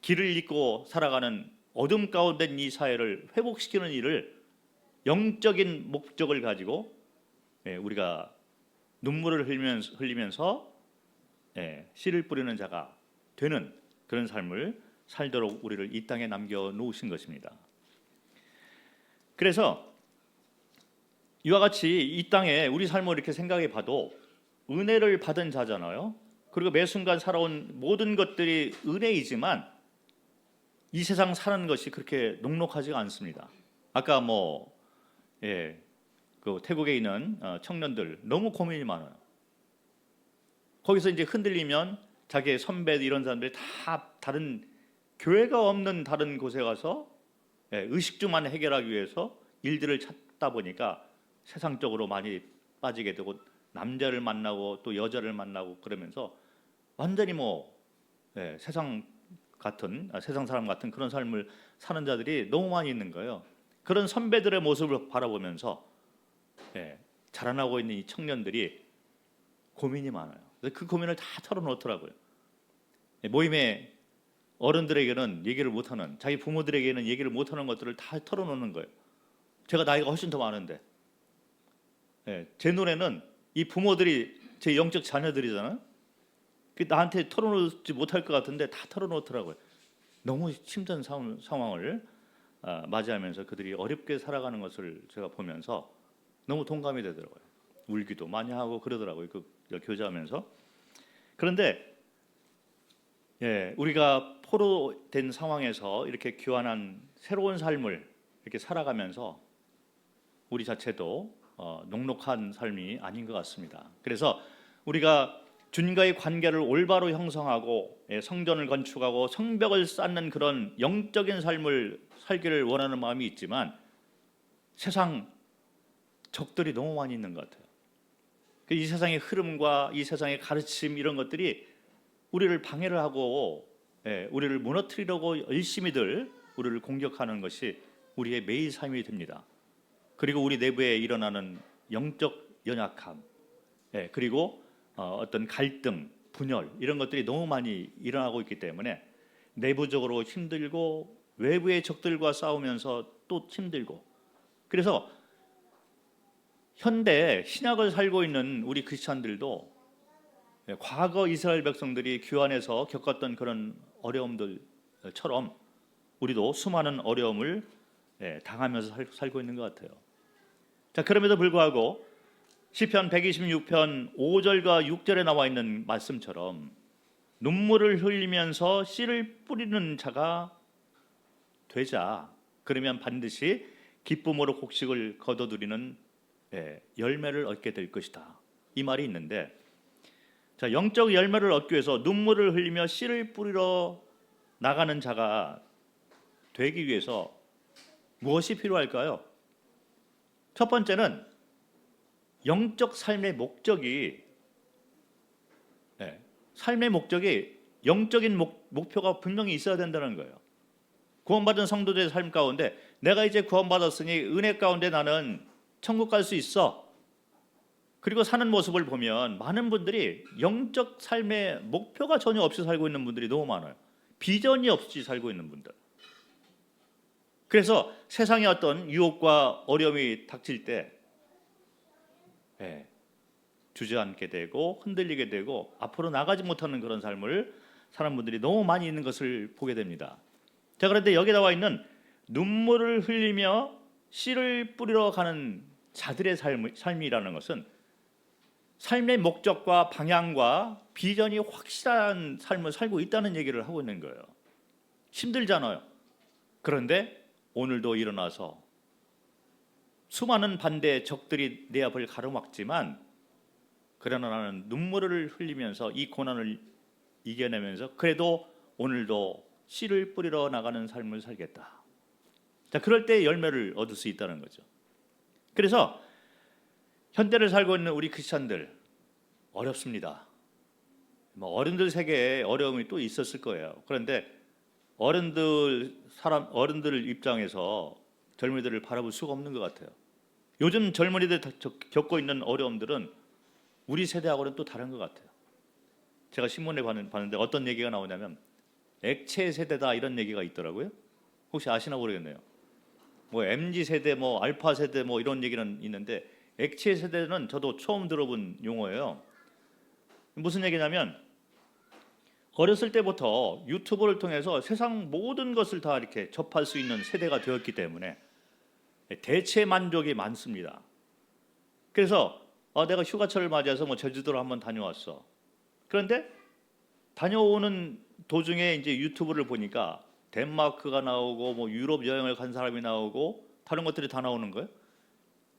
길을 잃고 살아가는 어둠 가운데 있는 이 사회를 회복시키는 일을 영적인 목적을 가지고 우리가 눈물을 흘리면서 씨를 뿌리는 자가 되는 그런 삶을 살도록 우리를 이 땅에 남겨놓으신 것입니다. 그래서 이와 같이 이 땅에 우리 삶을 이렇게 생각해 봐도 은혜를 받은 자잖아요. 그리고 매 순간 살아온 모든 것들이 은혜이지만 이 세상 사는 것이 그렇게 녹록하지가 않습니다. 아까 그 태국에 있는 청년들 너무 고민이 많아요. 거기서 이제 흔들리면 자기의 선배들 이런 사람들이 다 다른 교회가 없는 다른 곳에 가서 의식주만 해결하기 위해서 일들을 찾다 보니까 세상적으로 많이 빠지게 되고 남자를 만나고 또 여자를 만나고 그러면서 완전히 세상 사람 같은 그런 삶을 사는 자들이 너무 많이 있는 거예요. 그런 선배들의 모습을 바라보면서 자라나고 있는 이 청년들이 고민이 많아요. 그 고민을 다 털어놓더라고요. 모임에 어른들에게는 얘기를 못하는, 자기 부모들에게는 얘기를 못하는 것들을 다 털어놓는 거예요. 제가 나이가 훨씬 더 많은데 제 눈에는 이 부모들이 제 영적 자녀들이잖아요. 나한테 털어놓지 못할 것 같은데 다 털어놓더라고요. 너무 힘든 상황을 맞이하면서 그들이 어렵게 살아가는 것을 제가 보면서 너무 동감이 되더라고요. 울기도 많이 하고 그러더라고요. 그 교제하면서. 그런데 우리가 포로된 상황에서 이렇게 귀환한 새로운 삶을 이렇게 살아가면서 우리 자체도 녹록한 삶이 아닌 것 같습니다. 그래서 우리가 주님과의 관계를 올바로 형성하고 성전을 건축하고 성벽을 쌓는 그런 영적인 삶을 살기를 원하는 마음이 있지만 세상 적들이 너무 많이 있는 것 같아요. 이 세상의 흐름과 이 세상의 가르침 이런 것들이 우리를 방해를 하고 우리를 무너뜨리려고 열심히들 우리를 공격하는 것이 우리의 매일 삶이 됩니다. 그리고 우리 내부에 일어나는 영적 연약함, 그리고 어떤 갈등, 분열 이런 것들이 너무 많이 일어나고 있기 때문에 내부적으로 힘들고 외부의 적들과 싸우면서 또 힘들고, 그래서 현대 신약을 살고 있는 우리 크리스찬들도 과거 이스라엘 백성들이 귀환해서 겪었던 그런 어려움들처럼 우리도 수많은 어려움을 당하면서 살고 있는 것 같아요. 자, 그럼에도 불구하고 시편 126편 5절과 6절에 나와 있는 말씀처럼 눈물을 흘리면서 씨를 뿌리는 자가 되자. 그러면 반드시 기쁨으로 곡식을 거둬들이는 열매를 얻게 될 것이다. 이 말이 있는데, 자, 영적 열매를 얻기 위해서 눈물을 흘리며 씨를 뿌리러 나가는 자가 되기 위해서 무엇이 필요할까요? 첫 번째는 영적 삶의 목적이 영적인 목표가 분명히 있어야 된다는 거예요. 구원받은 성도들의 삶 가운데 내가 이제 구원받았으니 은혜 가운데 나는 천국 갈 수 있어. 그리고 사는 모습을 보면 많은 분들이 영적 삶의 목표가 전혀 없이 살고 있는 분들이 너무 많아요. 비전이 없이 살고 있는 분들. 그래서 세상에 어떤 유혹과 어려움이 닥칠 때 주저앉게 되고 흔들리게 되고 앞으로 나가지 못하는 그런 삶을 사는 분들이 너무 많이 있는 것을 보게 됩니다. 자, 그런데 여기 나와 있는 눈물을 흘리며 씨를 뿌리러 가는 자들의 삶이라는 것은 삶의 목적과 방향과 비전이 확실한 삶을 살고 있다는 얘기를 하고 있는 거예요. 힘들잖아요. 그런데 오늘도 일어나서 수많은 반대 적들이 내 앞을 가로막지만 그러나 나는 눈물을 흘리면서 이 고난을 이겨내면서 그래도 오늘도 씨를 뿌리러 나가는 삶을 살겠다. 자, 그럴 때 열매를 얻을 수 있다는 거죠. 그래서 현대를 살고 있는 우리 크리스찬들 어렵습니다. 어른들 세계에 어려움이 또 있었을 거예요. 그런데 어른들 입장에서 젊은이들을 바라볼 수가 없는 것 같아요. 요즘 젊은이들 겪고 있는 어려움들은 우리 세대하고는 또 다른 것 같아요. 제가 신문에 봤는데 어떤 얘기가 나오냐면 액체 세대다 이런 얘기가 있더라고요. 혹시 아시나 모르겠네요. 뭐 MZ 세대, 뭐 알파 세대, 뭐 이런 얘기는 있는데 액체 세대는 저도 처음 들어본 용어예요. 무슨 얘기냐면 어렸을 때부터 유튜브를 통해서 세상 모든 것을 다 이렇게 접할 수 있는 세대가 되었기 때문에 대체 만족이 많습니다. 그래서 내가 휴가철을 맞이해서 뭐 제주도를 한번 다녀왔어. 그런데 다녀오는 도중에 이제 유튜브를 보니까 덴마크가 나오고 뭐 유럽 여행을 간 사람이 나오고 다른 것들이 다 나오는 거예요.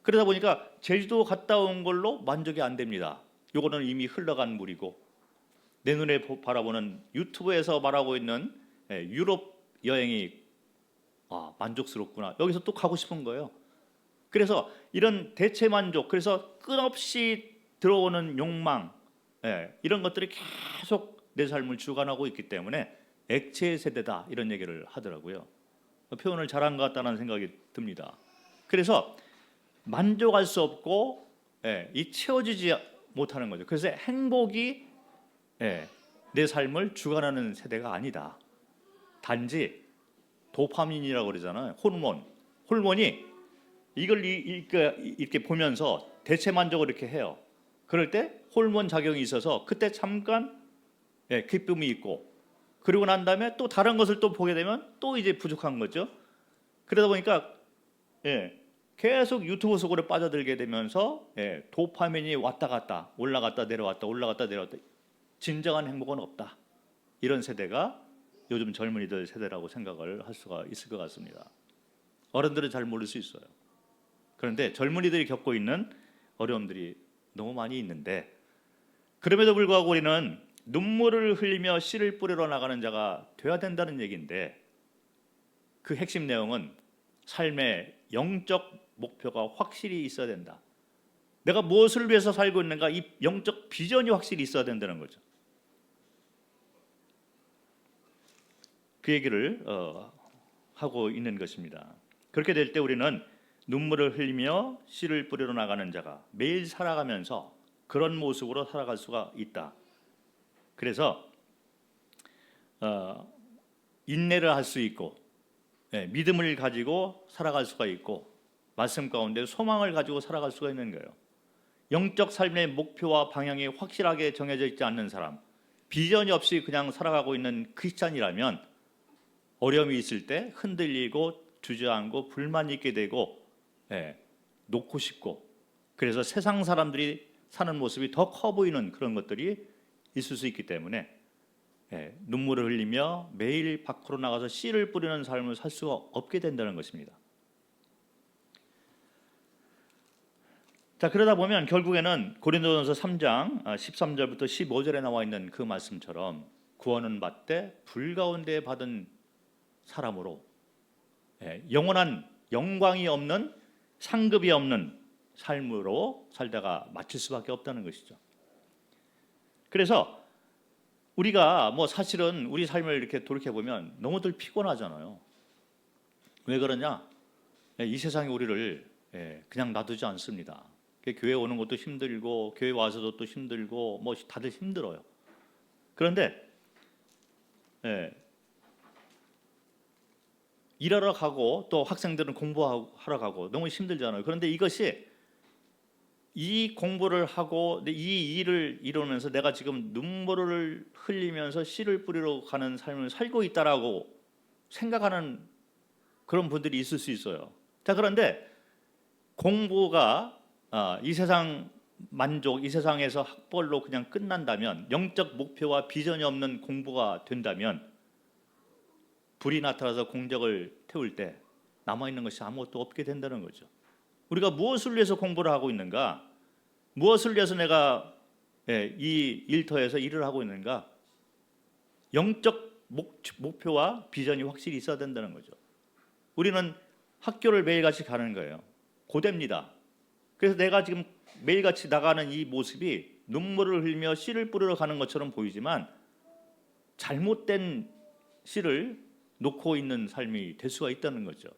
그러다 보니까 제주도 갔다 온 걸로 만족이 안 됩니다. 요거는 이미 흘러간 물이고 내 눈에 바라보는 유튜브에서 말하고 있는 유럽 여행이 만족스럽구나. 여기서 또 가고 싶은 거예요. 그래서 이런 대체 만족, 그래서 끝없이 들어오는 욕망, 이런 것들이 계속 내 삶을 주관하고 있기 때문에 액체 세대다 이런 얘기를 하더라고요. 표현을 잘한 것 같다는 생각이 듭니다. 그래서 만족할 수 없고 이 채워지지 못하는 거죠. 그래서 행복이 내 삶을 주관하는 세대가 아니다. 단지 도파민이라고 그러잖아요. 호르몬이 이걸 이렇게 보면서 대체 만족을 이렇게 해요. 그럴 때 호르몬 작용이 있어서 그때 잠깐 기쁨이 있고 그리고 난 다음에 또 다른 것을 또 보게 되면 또 이제 부족한 거죠. 그러다 보니까 계속 유튜브 속으로 빠져들게 되면서 도파민이 왔다 갔다 올라갔다 내려왔다 올라갔다 내려왔다 진정한 행복은 없다. 이런 세대가 요즘 젊은이들 세대라고 생각을 할 수가 있을 것 같습니다. 어른들은 잘 모를 수 있어요. 그런데 젊은이들이 겪고 있는 어려움들이 너무 많이 있는데 그럼에도 불구하고 우리는 눈물을 흘리며 씨를 뿌리러 나가는 자가 돼야 된다는 얘기인데 그 핵심 내용은 삶의 영적 목표가 확실히 있어야 된다. 내가 무엇을 위해서 살고 있는가 이 영적 비전이 확실히 있어야 된다는 거죠. 그 얘기를 하고 있는 것입니다. 그렇게 될 때 우리는 눈물을 흘리며 씨를 뿌리러 나가는 자가 매일 살아가면서 그런 모습으로 살아갈 수가 있다. 그래서 인내를 할 수 있고 믿음을 가지고 살아갈 수가 있고 말씀 가운데 소망을 가지고 살아갈 수가 있는 거예요. 영적 삶의 목표와 방향이 확실하게 정해져 있지 않는 사람, 비전이 없이 그냥 살아가고 있는 크리스찬이라면 어려움이 있을 때 흔들리고 주저앉고 불만이 있게 되고 놓고 싶고 그래서 세상 사람들이 사는 모습이 더 커 보이는 그런 것들이 있을 수 있기 때문에 눈물을 흘리며 매일 밖으로 나가서 씨를 뿌리는 삶을 살 수가 없게 된다는 것입니다. 자, 그러다 보면 결국에는 고린도전서 3장 13절부터 15절에 나와 있는 그 말씀처럼 구원은 받되 불 가운데 받은 사람으로 영원한 영광이 없는 상급이 없는 삶으로 살다가 마칠 수밖에 없다는 것이죠. 그래서 우리가 뭐 사실은 우리 삶을 이렇게 돌이켜 보면 너무들 피곤하잖아요. 왜 그러냐? 이 세상이 우리를 그냥 놔두지 않습니다. 교회 오는 것도 힘들고 교회 와서도 또 힘들고 뭐 다들 힘들어요. 그런데 일하러 가고 또 학생들은 공부하러 가고 너무 힘들잖아요. 그런데 이것이 이 공부를 하고 이 일을 이루면서 내가 지금 눈물을 흘리면서 씨를 뿌리러 가는 삶을 살고 있다라고 생각하는 그런 분들이 있을 수 있어요. 자, 그런데 공부가 이 세상 만족, 이 세상에서 학벌로 그냥 끝난다면, 영적 목표와 비전이 없는 공부가 된다면 불이 나타나서 공적을 태울 때 남아있는 것이 아무것도 없게 된다는 거죠. 우리가 무엇을 위해서 공부를 하고 있는가? 무엇을 위해서 내가 이 일터에서 일을 하고 있는가? 영적 목표와 비전이 확실히 있어야 된다는 거죠. 우리는 학교를 매일같이 가는 거예요. 고됩니다. 그래서 내가 지금 매일같이 나가는 이 모습이 눈물을 흘리며 씨를 뿌리러 가는 것처럼 보이지만 잘못된 씨를 놓고 있는 삶이 될 수가 있다는 거죠.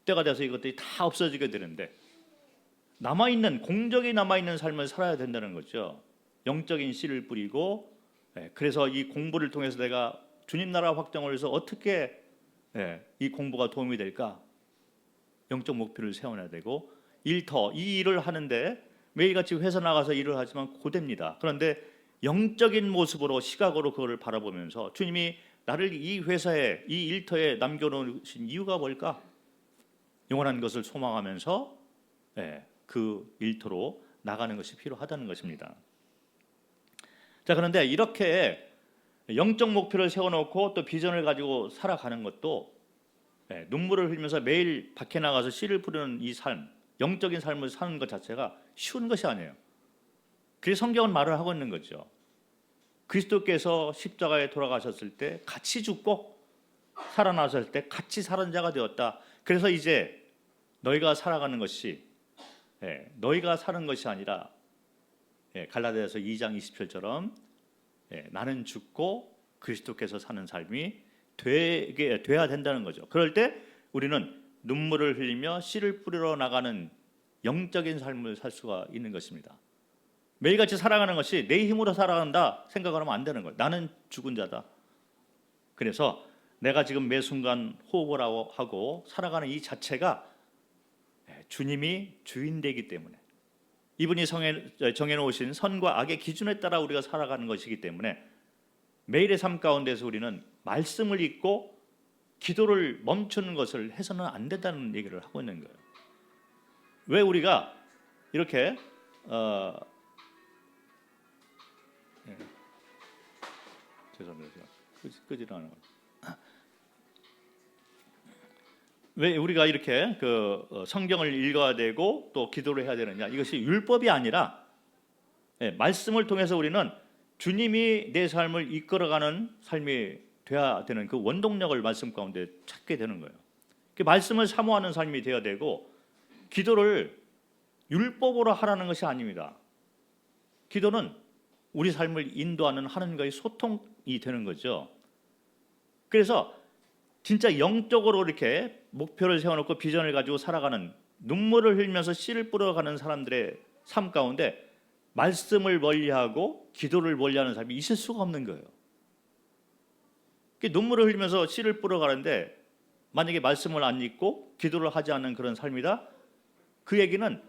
때가 돼서 이것들이 다 없어지게 되는데 남아있는 공적이 남아있는 삶을 살아야 된다는 거죠. 영적인 씨를 뿌리고 그래서 이 공부를 통해서 내가 주님 나라 확장을 위해서 어떻게 이 공부가 도움이 될까? 영적 목표를 세워놔야 되고 이 일을 하는데 매일같이 회사 나가서 일을 하지만 고됩니다. 그런데 영적인 모습으로 시각으로 그거를 바라보면서 주님이 나를 이 회사에 이 일터에 남겨놓으신 이유가 뭘까? 영원한 것을 소망하면서 그 일터로 나가는 것이 필요하다는 것입니다. 자, 그런데 이렇게 영적 목표를 세워놓고 또 비전을 가지고 살아가는 것도 눈물을 흘리면서 매일 밖에 나가서 씨를 뿌리는 이 삶, 영적인 삶을 사는 것 자체가 쉬운 것이 아니에요. 그래서 성경은 말을 하고 있는 거죠. 그리스도께서 십자가에 돌아가셨을 때 같이 죽고 살아나셨을 때 같이 사는 자가 되었다. 그래서 이제 너희가 살아가는 것이 너희가 사는 것이 아니라 갈라디아서 2장 20절처럼 나는 죽고 그리스도께서 사는 삶이 돼야 된다는 거죠. 그럴 때 우리는 눈물을 흘리며 씨를 뿌리러 나가는 영적인 삶을 살 수가 있는 것입니다. 매일같이 살아가는 것이 내 힘으로 살아간다 생각을 하면 안 되는 거예요. 나는 죽은 자다. 그래서 내가 지금 매 순간 호흡을 하고 살아가는 이 자체가 주님이 주인되기 때문에 이분이 정해놓으신 선과 악의 기준에 따라 우리가 살아가는 것이기 때문에 매일의 삶 가운데서 우리는 말씀을 읽고 기도를 멈추는 것을 해서는 안 된다는 얘기를 하고 있는 거예요. 왜 우리가 이렇게 죄송합니다. 끄지도 않아요. 왜 우리가 이렇게 성경을 읽어야 되고 또 기도를 해야 되느냐? 이것이 율법이 아니라 말씀을 통해서 우리는 주님이 내 삶을 이끌어가는 삶이 돼야 되는 그 원동력을 말씀 가운데 찾게 되는 거예요. 그 말씀을 사모하는 삶이 되어야 되고 기도를 율법으로 하라는 것이 아닙니다. 기도는 우리 삶을 인도하는 하나님과의 소통이 되는 거죠. 그래서 진짜 영적으로 이렇게 목표를 세워놓고 비전을 가지고 살아가는 눈물을 흘리면서 씨를 뿌려가는 사람들의 삶 가운데 말씀을 멀리하고 기도를 멀리하는 삶이 있을 수가 없는 거예요. 눈물을 흘리면서 씨를 뿌려가는데 만약에 말씀을 안 읽고 기도를 하지 않는 그런 삶이다? 그 얘기는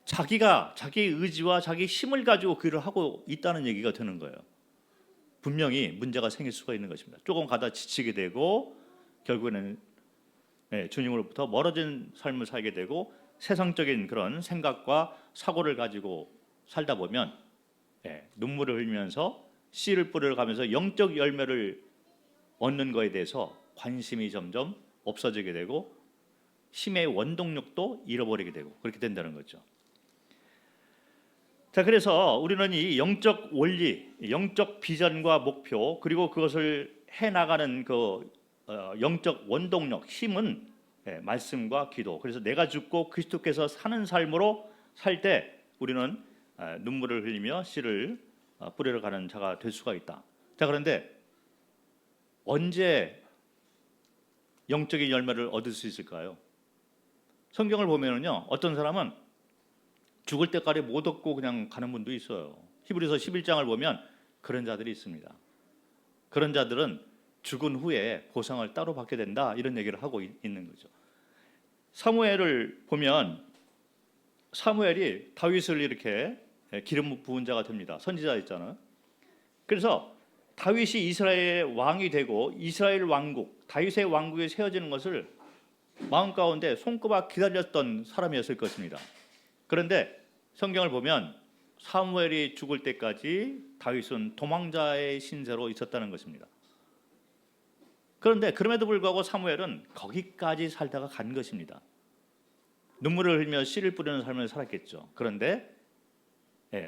자기가 자기의 의지와 자기 힘을 가지고 그 일을 하고 있다는 얘기가 되는 거예요. 분명히 문제가 생길 수가 있는 것입니다. 조금 가다 지치게 되고 결국에는 주님으로부터 멀어진 삶을 살게 되고 세상적인 그런 생각과 사고를 가지고 살다 보면 눈물을 흘리면서 씨를 뿌려가면서 영적 열매를 얻는 것에 대해서 관심이 점점 없어지게 되고 힘의 원동력도 잃어버리게 되고 그렇게 된다는 거죠. 자, 그래서 우리는 이 영적 원리, 영적 비전과 목표 그리고 그것을 해나가는 그 영적 원동력, 힘은 말씀과 기도. 그래서 내가 죽고 그리스도께서 사는 삶으로 살 때 우리는 눈물을 흘리며 씨를 뿌리러 가는 자가 될 수가 있다. 자, 그런데 언제 영적인 열매를 얻을 수 있을까요? 성경을 보면은요, 어떤 사람은 죽을 때까지 못 얻고 그냥 가는 분도 있어요. 히브리서 11장을 보면 그런 자들이 있습니다. 그런 자들은 죽은 후에 보상을 따로 받게 된다 이런 얘기를 하고 있는 거죠. 사무엘을 보면 사무엘이 다윗을 이렇게 기름 부은 자가 됩니다. 선지자 있잖아요. 그래서 다윗이 이스라엘의 왕이 되고 이스라엘 왕국, 다윗의 왕국이 세워지는 것을 마음 가운데 손꼽아 기다렸던 사람이었을 것입니다. 그런데 성경을 보면 사무엘이 죽을 때까지 다윗은 도망자의 신세로 있었다는 것입니다. 그런데 그럼에도 불구하고 사무엘은 거기까지 살다가 간 것입니다. 눈물을 흘리며 씨를 뿌리는 삶을 살았겠죠. 그런데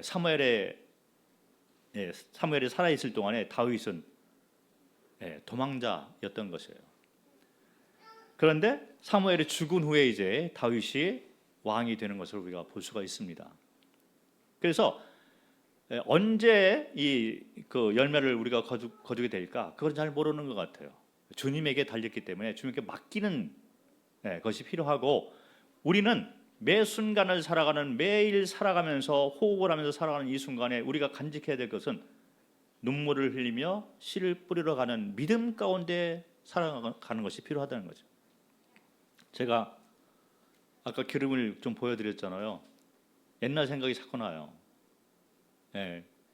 사무엘이 살아있을 동안에 다윗은 도망자였던 것이에요. 그런데 사무엘이 죽은 후에 이제 다윗이 왕이 되는 것을 우리가 볼 수가 있습니다. 그래서 언제 그 열매를 우리가 거두게 될까? 그건 잘 모르는 것 같아요. 주님에게 달렸기 때문에 주님께 맡기는 그것이 필요하고 우리는 매 순간을 살아가는 매일 살아가면서 호흡을 하면서 살아가는 이 순간에 우리가 간직해야 될 것은 눈물을 흘리며 씨를 뿌리러 가는 믿음 가운데 살아가는 것이 필요하다는 거죠. 제가 아까 기름을 좀 보여드렸잖아요. 옛날 생각이 자꾸 나요.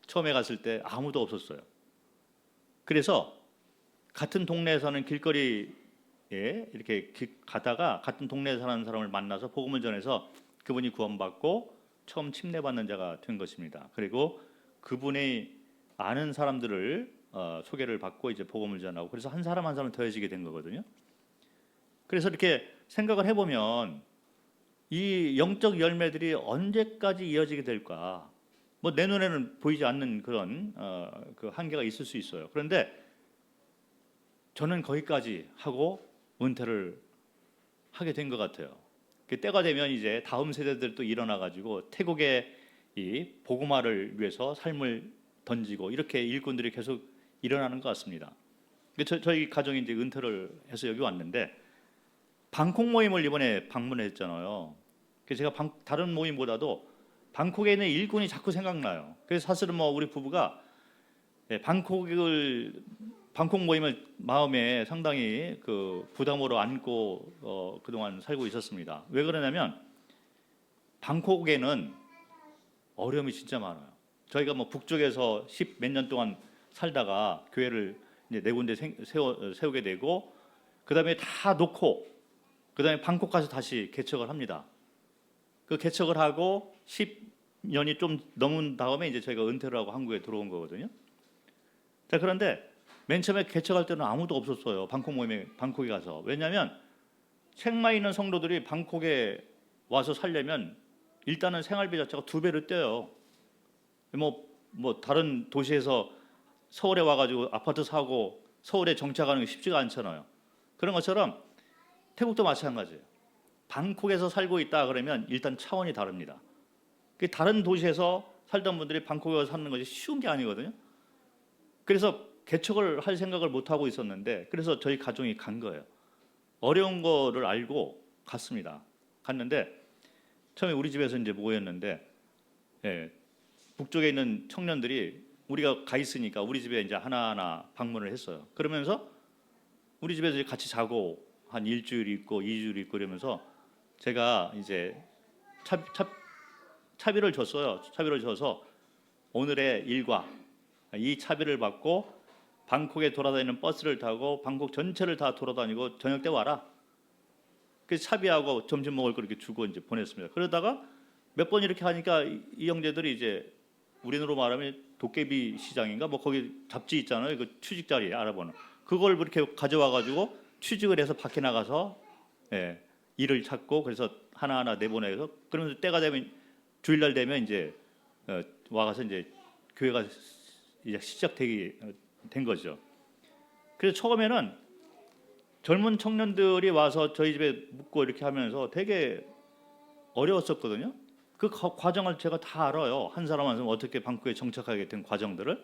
처음에 갔을 때 아무도 없었어요. 그래서 같은 동네에 사는 길거리에 이렇게 가다가 같은 동네에 사는 사람을 만나서 복음을 전해서 그분이 구원받고 처음 침례받는 자가 된 것입니다. 그리고 그분의 아는 사람들을 소개를 받고 이제 복음을 전하고 그래서 한 사람 한 사람 더해지게 된 거거든요. 그래서 이렇게 생각을 해보면 이 영적 열매들이 언제까지 이어지게 될까? 뭐 내 눈에는 보이지 않는 그런 그 한계가 있을 수 있어요. 그런데 저는 거기까지 하고 은퇴를 하게 된 것 같아요. 때가 되면 이제 다음 세대들도 일어나 가지고 태국의 이 복음화를 위해서 삶을 던지고 이렇게 일꾼들이 계속 일어나는 것 같습니다. 저희 가정이 이제 은퇴를 해서 여기 왔는데 방콕 모임을 이번에 방문했잖아요. 그래서 제가 다른 모임보다도 방콕에 있는 일꾼이 자꾸 생각나요. 그래서 사실은 뭐 우리 부부가 방콕 모임을 마음에 상당히 그 부담으로 안고 그동안 살고 있었습니다. 왜 그러냐면 방콕에는 어려움이 진짜 많아요. 저희가 뭐 북쪽에서 10 몇 년 동안 살다가 교회를 이제 네 군데 세우게 되고 그다음에 다 놓고 그다음에 방콕 가서 다시 개척을 합니다. 그 개척을 하고 10년이 좀 넘은 다음에 이제 저희가 은퇴를 하고 한국에 들어온 거거든요. 자, 그런데 맨 처음에 개척할 때는 아무도 없었어요. 방콕 모임에 방콕에 가서. 왜냐하면 책마에 있는 성도들이 방콕에 와서 살려면 일단은 생활비 자체가 2배를 떼요. 뭐 다른 도시에서 서울에 와가지고 아파트 사고 서울에 정착하는 게 쉽지가 않잖아요. 그런 것처럼 태국도 마찬가지예요. 방콕에서 살고 있다 그러면 일단 차원이 다릅니다. 다른 도시에서 살던 분들이 방콕에 와서 사는 것이 쉬운 게 아니거든요. 그래서 개척을 할 생각을 못 하고 있었는데 그래서 저희 가정이 간 거예요. 어려운 거를 알고 갔습니다. 갔는데 처음에 우리 집에서 이제 모였는데 북쪽에 있는 청년들이 우리가 가 있으니까 우리 집에 이제 하나하나 방문을 했어요. 그러면서 우리 집에서 이제 같이 자고 한 일주일 있고 2주일 있고 이러면서 제가 이제 차비를 줬어요. 차비를 줘서 오늘의 일과 이 차비를 받고 방콕에 돌아다니는 버스를 타고 방콕 전체를 다 돌아다니고 저녁 때 와라. 그래서 차비하고 점심 먹을 거 이렇게 주고 이제 보냈습니다. 그러다가 몇 번 이렇게 하니까 이 형제들이 이제 우리나라로 말하면 도깨비 시장인가 뭐 거기 잡지 있잖아요. 그 취직 자리 알아보는 그걸 이렇게 가져와 가지고 취직을 해서 밖에 나가서 일을 찾고 그래서 하나하나 내보내서 그러면서 때가 되면 주일날 되면 이제 와가서 이제 교회가 이제 시작되게 된 거죠. 그래서 처음에는 젊은 청년들이 와서 저희 집에 묵고 이렇게 하면서 되게 어려웠었거든요. 그 과정을 제가 다 알아요. 한 사람 한 사람 어떻게 방콕에 정착하게 된 과정들을.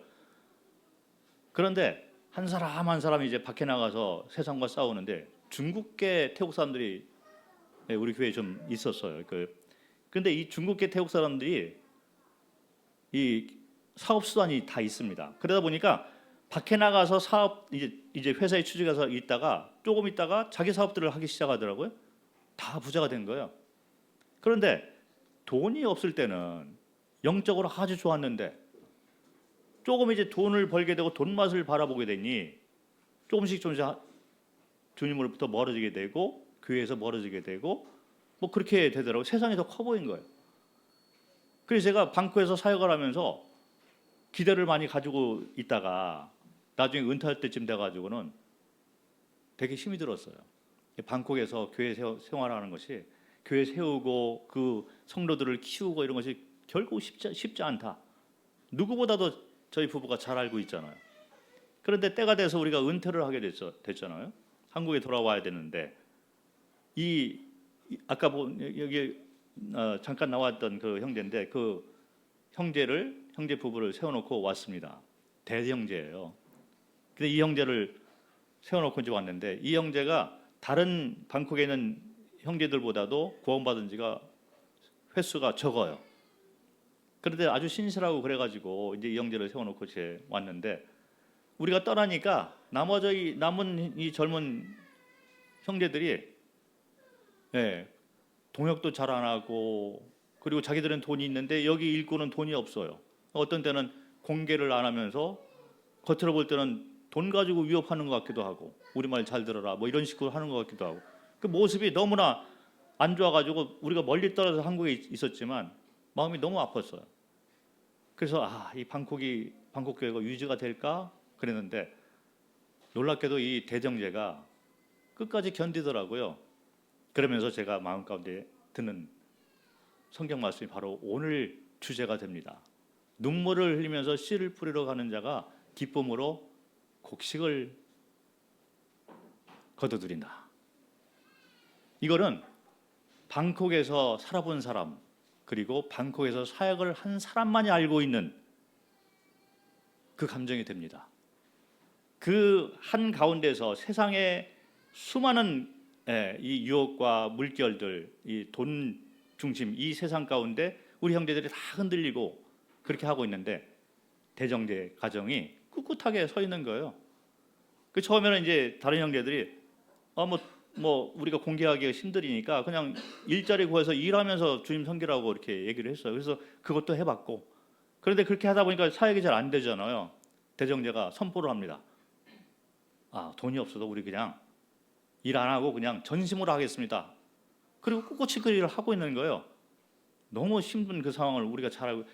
그런데 한 사람 한 사람이 이제 밖에 나가서 세상과 싸우는데 중국계 태국 사람들이 우리 교회에 좀 있었어요. 그런데 이 중국계 태국 사람들이 이 사업 수단이 다 있습니다. 그러다 보니까 밖에 나가서 사업 이제 회사에 취직해서 있다가 조금 있다가 자기 사업들을 하기 시작하더라고요. 다 부자가 된 거예요. 그런데 돈이 없을 때는 영적으로 아주 좋았는데 조금 이제 돈을 벌게 되고 돈 맛을 바라보게 되니 조금씩 주님으로부터 멀어지게 되고 교회에서 멀어지게 되고 뭐 그렇게 되더라고요. 세상이 더 커 보인 거예요. 그래서 제가 방콕에서 사역을 하면서 기대를 많이 가지고 있다가 나중에 은퇴할 때쯤 돼가지고는 되게 힘이 들었어요. 방콕에서 교회 생활하는 것이 교회 세우고 그 성도들을 키우고 이런 것이 결국 쉽지 않다. 누구보다도 저희 부부가 잘 알고 있잖아요. 그런데 때가 돼서 우리가 은퇴를 하게 됐잖아요. 한국에 돌아와야 되는데 아까 여기 잠깐 나왔던 그 형제인데 그 형제 부부를 세워놓고 왔습니다. 대형제예요. 근데 이 형제를 세워놓고 이제 왔는데 이 형제가 다른 방콕에 있는 형제들보다도 구원받은 지가 횟수가 적어요. 그런데 아주 신실하고 그래가지고 이제 이 형제를 세워놓고 이제 왔는데, 우리가 떠나니까 나머지 남은 이 젊은 형제들이, 예, 동역도 잘 안 하고, 그리고 자기들은 돈이 있는데 여기 일꾼은 돈이 없어요. 어떤 때는 공개를 안 하면서 겉으로 볼 때는 돈 가지고 위협하는 것 같기도 하고, 우리 말 잘 들어라 뭐 이런 식으로 하는 것 같기도 하고, 그 모습이 너무나 안 좋아가지고 우리가 멀리 떨어져 한국에 있었지만 마음이 너무 아팠어요. 그래서 이 방콕 교회가 유지가 될까 그랬는데, 놀랍게도 이 대정제가 끝까지 견디더라고요. 그러면서 제가 마음 가운데 드는 성경 말씀이 바로 오늘 주제가 됩니다. 눈물을 흘리면서 씨를 뿌리러 가는 자가 기쁨으로 곡식을 거두드린다. 이거는 방콕에서 살아본 사람, 그리고 방콕에서 사역을 한 사람만이 알고 있는 그 감정이 됩니다. 그 한 가운데서 세상의 수많은 이 유혹과 물결들, 이 돈 중심 이 세상 가운데 우리 형제들이 다 흔들리고 그렇게 하고 있는데, 대정제 가정이 꿋꿋하게 서 있는 거예요. 그 처음에는 이제 다른 형제들이 우리가 공개하기가 힘드니까 그냥 일자리 구해서 일하면서 주님 섬기라고 이렇게 얘기를 했어요. 그래서 그것도 해봤고, 그런데 그렇게 하다 보니까 사역이 잘 안 되잖아요. 대정제가 선포를 합니다. 돈이 없어도 우리 그냥 일 안 하고 그냥 전심으로 하겠습니다. 그리고 꿋꿋이 그 일을 하고 있는 거예요. 너무 힘든 그 상황을 우리가 잘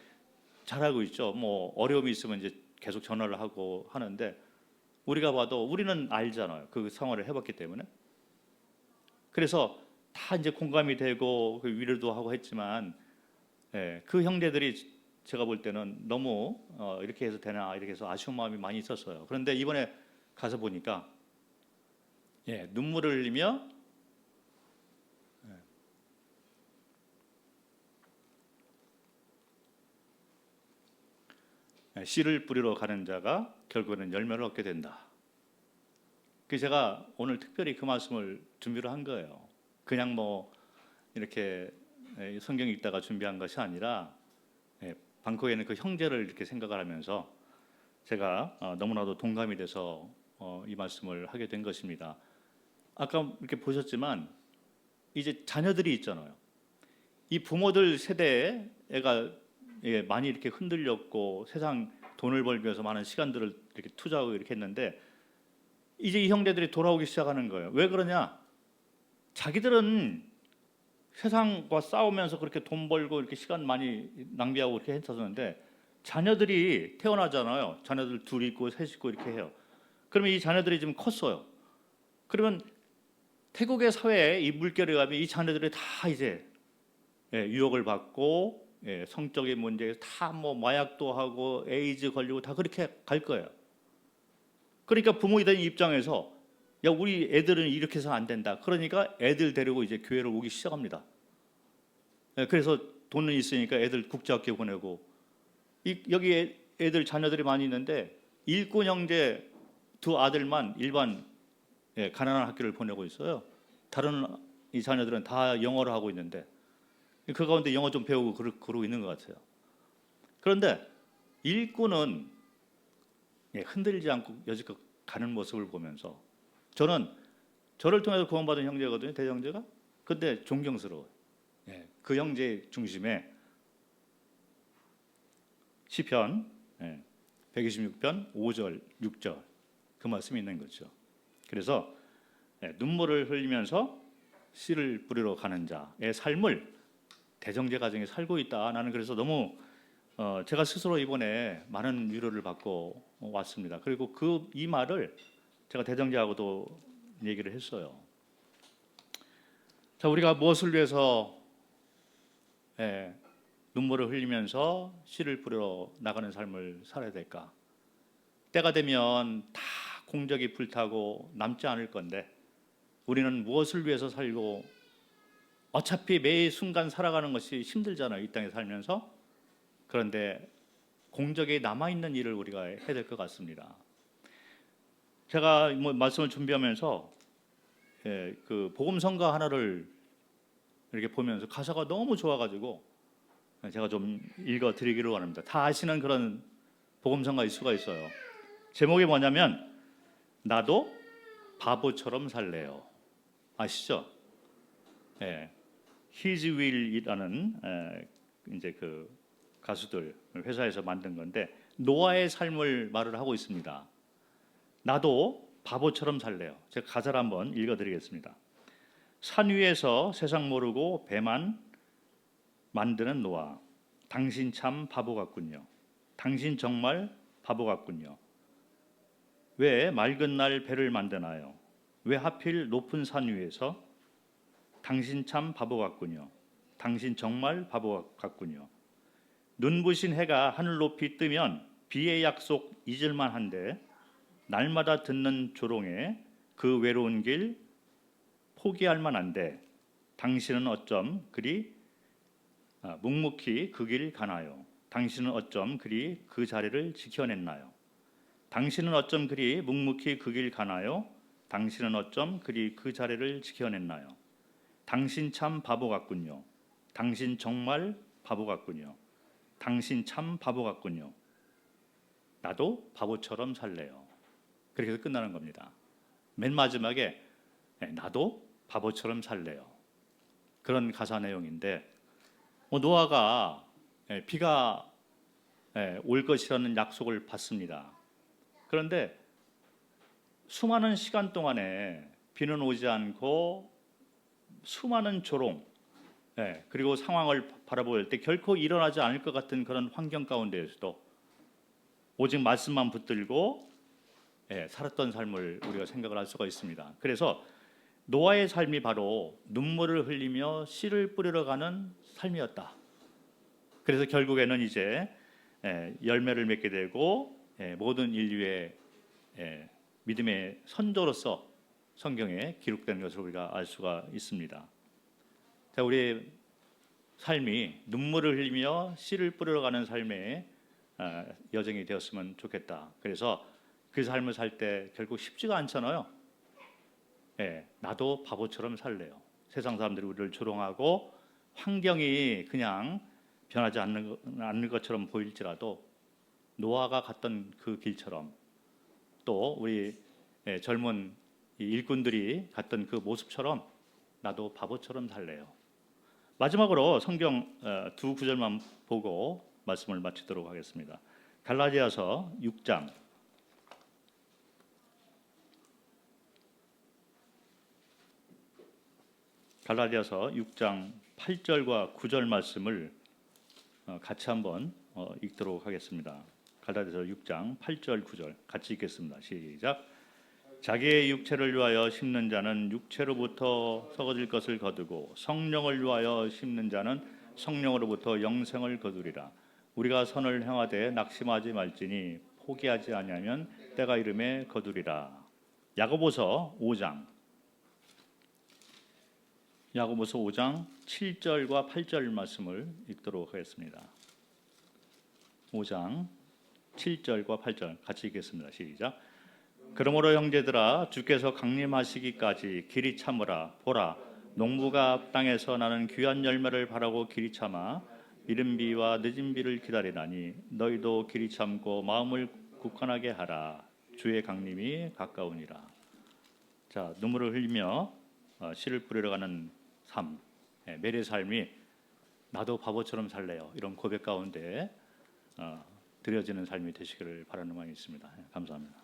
알고 있죠. 뭐 어려움이 있으면 이제 계속 전화를 하고 하는데, 우리가 봐도 우리는 알잖아요. 그 생활을 해봤기 때문에. 그래서 다 이제 공감이 되고 그 위로도 하고 했지만, 그 형제들이 제가 볼 때는 너무 이렇게 해서 되나 이렇게 해서 아쉬운 마음이 많이 있었어요. 그런데 이번에 가서 보니까 눈물을 흘리며 씨를 뿌리러 가는 자가 결국에는 열매를 얻게 된다. 그래서 제가 오늘 특별히 그 말씀을 준비를 한 거예요. 그냥 뭐 이렇게 성경 읽다가 준비한 것이 아니라, 방콕에는 그 형제를 이렇게 생각을 하면서 제가 너무나도 동감이 돼서 이 말씀을 하게 된 것입니다. 아까 이렇게 보셨지만 이제 자녀들이 있잖아요. 이 부모들 세대에 애가 많이 이렇게 흔들렸고 세상 돈을 벌기 위해서 많은 시간들을 이렇게 투자하고 이렇게 했는데, 이제 이 형제들이 돌아오기 시작하는 거예요. 왜 그러냐? 자기들은 세상과 싸우면서 그렇게 돈 벌고 이렇게 시간 많이 낭비하고 이렇게 했었는데, 자녀들이 태어나잖아요. 자녀들 둘 있고 셋 있고 이렇게 해요. 그러면 이 자녀들이 지금 컸어요. 그러면 태국의 사회에 이 물결에 가면 이 자녀들이 다 이제 유혹을 받고, 성적인 문제에 다 뭐 마약도 하고 에이즈 걸리고 다 그렇게 갈 거예요. 그러니까 부모에 대한 입장에서 우리 애들은 이렇게 해서 안 된다. 그러니까 애들 데리고 이제 교회를 오기 시작합니다. 그래서 돈은 있으니까 애들 국제학교 보내고, 여기 애들 자녀들이 많이 있는데 일꾼 형제 두 아들만 일반 가난한 학교를 보내고 있어요. 다른 이 자녀들은 다 영어를 하고 있는데, 그 가운데 영어 좀 배우고 그러고 있는 것 같아요. 그런데 일꾼은 흔들리지 않고 여지껏 가는 모습을 보면서, 저는 저를 통해서 구원받은 형제거든요, 대형제가. 근데 존경스러워요. 그 형제 중심에 시편 126편 5절 6절 그 말씀이 있는 거죠. 그래서 눈물을 흘리면서 씨를 뿌리러 가는 자의 삶을 대정제 가정에 살고 있다. 나는 그래서 너무 제가 스스로 이번에 많은 위로를 받고 왔습니다. 그리고 이 말을 제가 대정제하고도 얘기를 했어요. 자, 우리가 무엇을 위해서 눈물을 흘리면서 씨를 뿌리러 나가는 삶을 살아야 될까? 때가 되면 다 공적이 불타고 남지 않을 건데, 우리는 무엇을 위해서 살고, 어차피 매 순간 살아가는 것이 힘들잖아요, 이 땅에 살면서. 그런데 공적에 남아있는 일을 우리가 해야 될 것 같습니다. 제가 말씀을 준비하면서 그 복음성가 하나를 이렇게 보면서 가사가 너무 좋아가지고 제가 좀 읽어드리기를 원합니다. 다 아시는 그런 복음성가일 수가 있어요. 제목이 뭐냐면 나도 바보처럼 살래요. 아시죠? 예, His Will이라는 이제 그 가수들 회사에서 만든 건데 노아의 삶을 말을 하고 있습니다. 나도 바보처럼 살래요. 제가 가사를 한번 읽어드리겠습니다. 산 위에서 세상 모르고 배만 만드는 노아, 당신 참 바보 같군요. 당신 정말 바보 같군요. 왜 맑은 날 배를 만드나요? 왜 하필 높은 산 위에서? 당신 참 바보 같군요. 당신 정말 바보 같군요. 눈부신 해가 하늘 높이 뜨면 비의 약속 잊을만 한데 날마다 듣는 조롱에 그 외로운 길 포기할 만한데 당신은 어쩜 그리 묵묵히 그 길 가나요? 당신은 어쩜 그리 그 자리를 지켜냈나요? 당신은 어쩜 그리 묵묵히 그 길 가나요? 당신은 어쩜 그리 그 자리를 지켜냈나요? 당신 참 바보 같군요. 당신 정말 바보 같군요. 당신 참 바보 같군요. 나도 바보처럼 살래요. 그렇게 해서 끝나는 겁니다. 맨 마지막에 나도 바보처럼 살래요. 그런 가사 내용인데 노아가 비가 올 것이라는 약속을 받습니다. 그런데 수많은 시간 동안에 비는 오지 않고 수많은 조롱 그리고 상황을 바라볼 때 결코 일어나지 않을 것 같은 그런 환경 가운데에서도 오직 말씀만 붙들고 살았던 삶을 우리가 생각을 할 수가 있습니다. 그래서 노아의 삶이 바로 눈물을 흘리며 씨를 뿌리러 가는 삶이었다. 그래서 결국에는 이제 열매를 맺게 되고 모든 인류의 믿음의 선조로서 성경에 기록된 것을 우리가 알 수가 있습니다. 자, 우리의 삶이 눈물을 흘리며 씨를 뿌리러 가는 삶의 여정이 되었으면 좋겠다. 그래서 그 삶을 살 때 결국 쉽지가 않잖아요. 나도 바보처럼 살래요. 세상 사람들이 우리를 조롱하고 환경이 그냥 변하지 않는 것처럼 보일지라도 노아가 갔던 그 길처럼 또 우리 젊은 일꾼들이 갔던 그 모습처럼 나도 바보처럼 살래요. 마지막으로 성경 두 구절만 보고 말씀을 마치도록 하겠습니다. 갈라디아서 6장 8절과 9절 말씀을 같이 한번 읽도록 하겠습니다. 갈라디아서 6장 8절 9절 같이 읽겠습니다. 시작. 자기의 육체를 위하여 심는 자는 육체로부터 썩어질 것을 거두고 성령을 위하여 심는 자는 성령으로부터 영생을 거두리라. 우리가 선을 행하되 낙심하지 말지니 포기하지 아니하면 때가 이름에 거두리라. 야고보서 5장 7절과 8절 말씀을 읽도록 하겠습니다. 5장 7절과 8절 같이 읽겠습니다. 시작. 그러므로 형제들아 주께서 강림하시기까지 길이 참으라. 보라 농부가 땅에서 나는 귀한 열매를 바라고 길이 참아 이른 비와 늦은 비를 기다리나니 너희도 길이 참고 마음을 굳건하게 하라. 주의 강림이 가까우니라. 자, 눈물을 흘리며 씨를 뿌리러 가는 삶, 매일의 삶이 나도 바보처럼 살래요. 이런 고백 가운데 드려지는 삶이 되시기를 바라는 마음이 있습니다. 감사합니다.